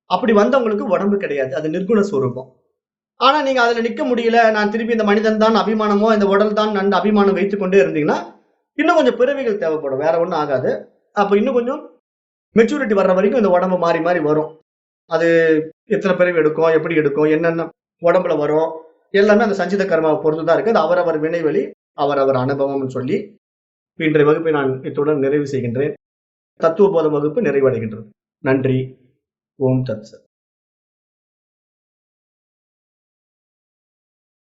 அப்படி வந்தவங்களுக்கு உடம்பு கிடையாது, அது நிர்குண ஸ்வரூபம். ஆனா நீங்க அதுல நிக்க முடியல, நான் திருப்பி இந்த மனிதன் தான் அபிமானமோ இந்த உடல் தான் நன் அபிமானம் வைத்துக் கொண்டே இருந்தீங்கன்னா இன்னும் கொஞ்சம் பிறவிகள் தேவைப்படும், வேற ஒண்ணும் ஆகாது. அப்ப இன்னும் கொஞ்சம் மெச்சூரிட்டி வர்ற வரைக்கும் இந்த உடம்பு மாறி மாறி வரும். அது எத்தனை பிறவி எடுக்கும், எப்படி எடுக்கும், என்னென்ன உடம்புல வரும், எல்லாமே அந்த சஞ்சித கர்மாவை பொறுத்துதான் இருக்கு. அது அவரவர் வினைவெளி, அவரவர் அனுபவம்னு சொல்லி இன்றைய வகுப்பை நான் இத்துடன் நிறைவு செய்கின்றேன். தத்துவ போத வகுப்பு நிறைவடைகின்றது. நன்றி. ஓம் தத் சத்.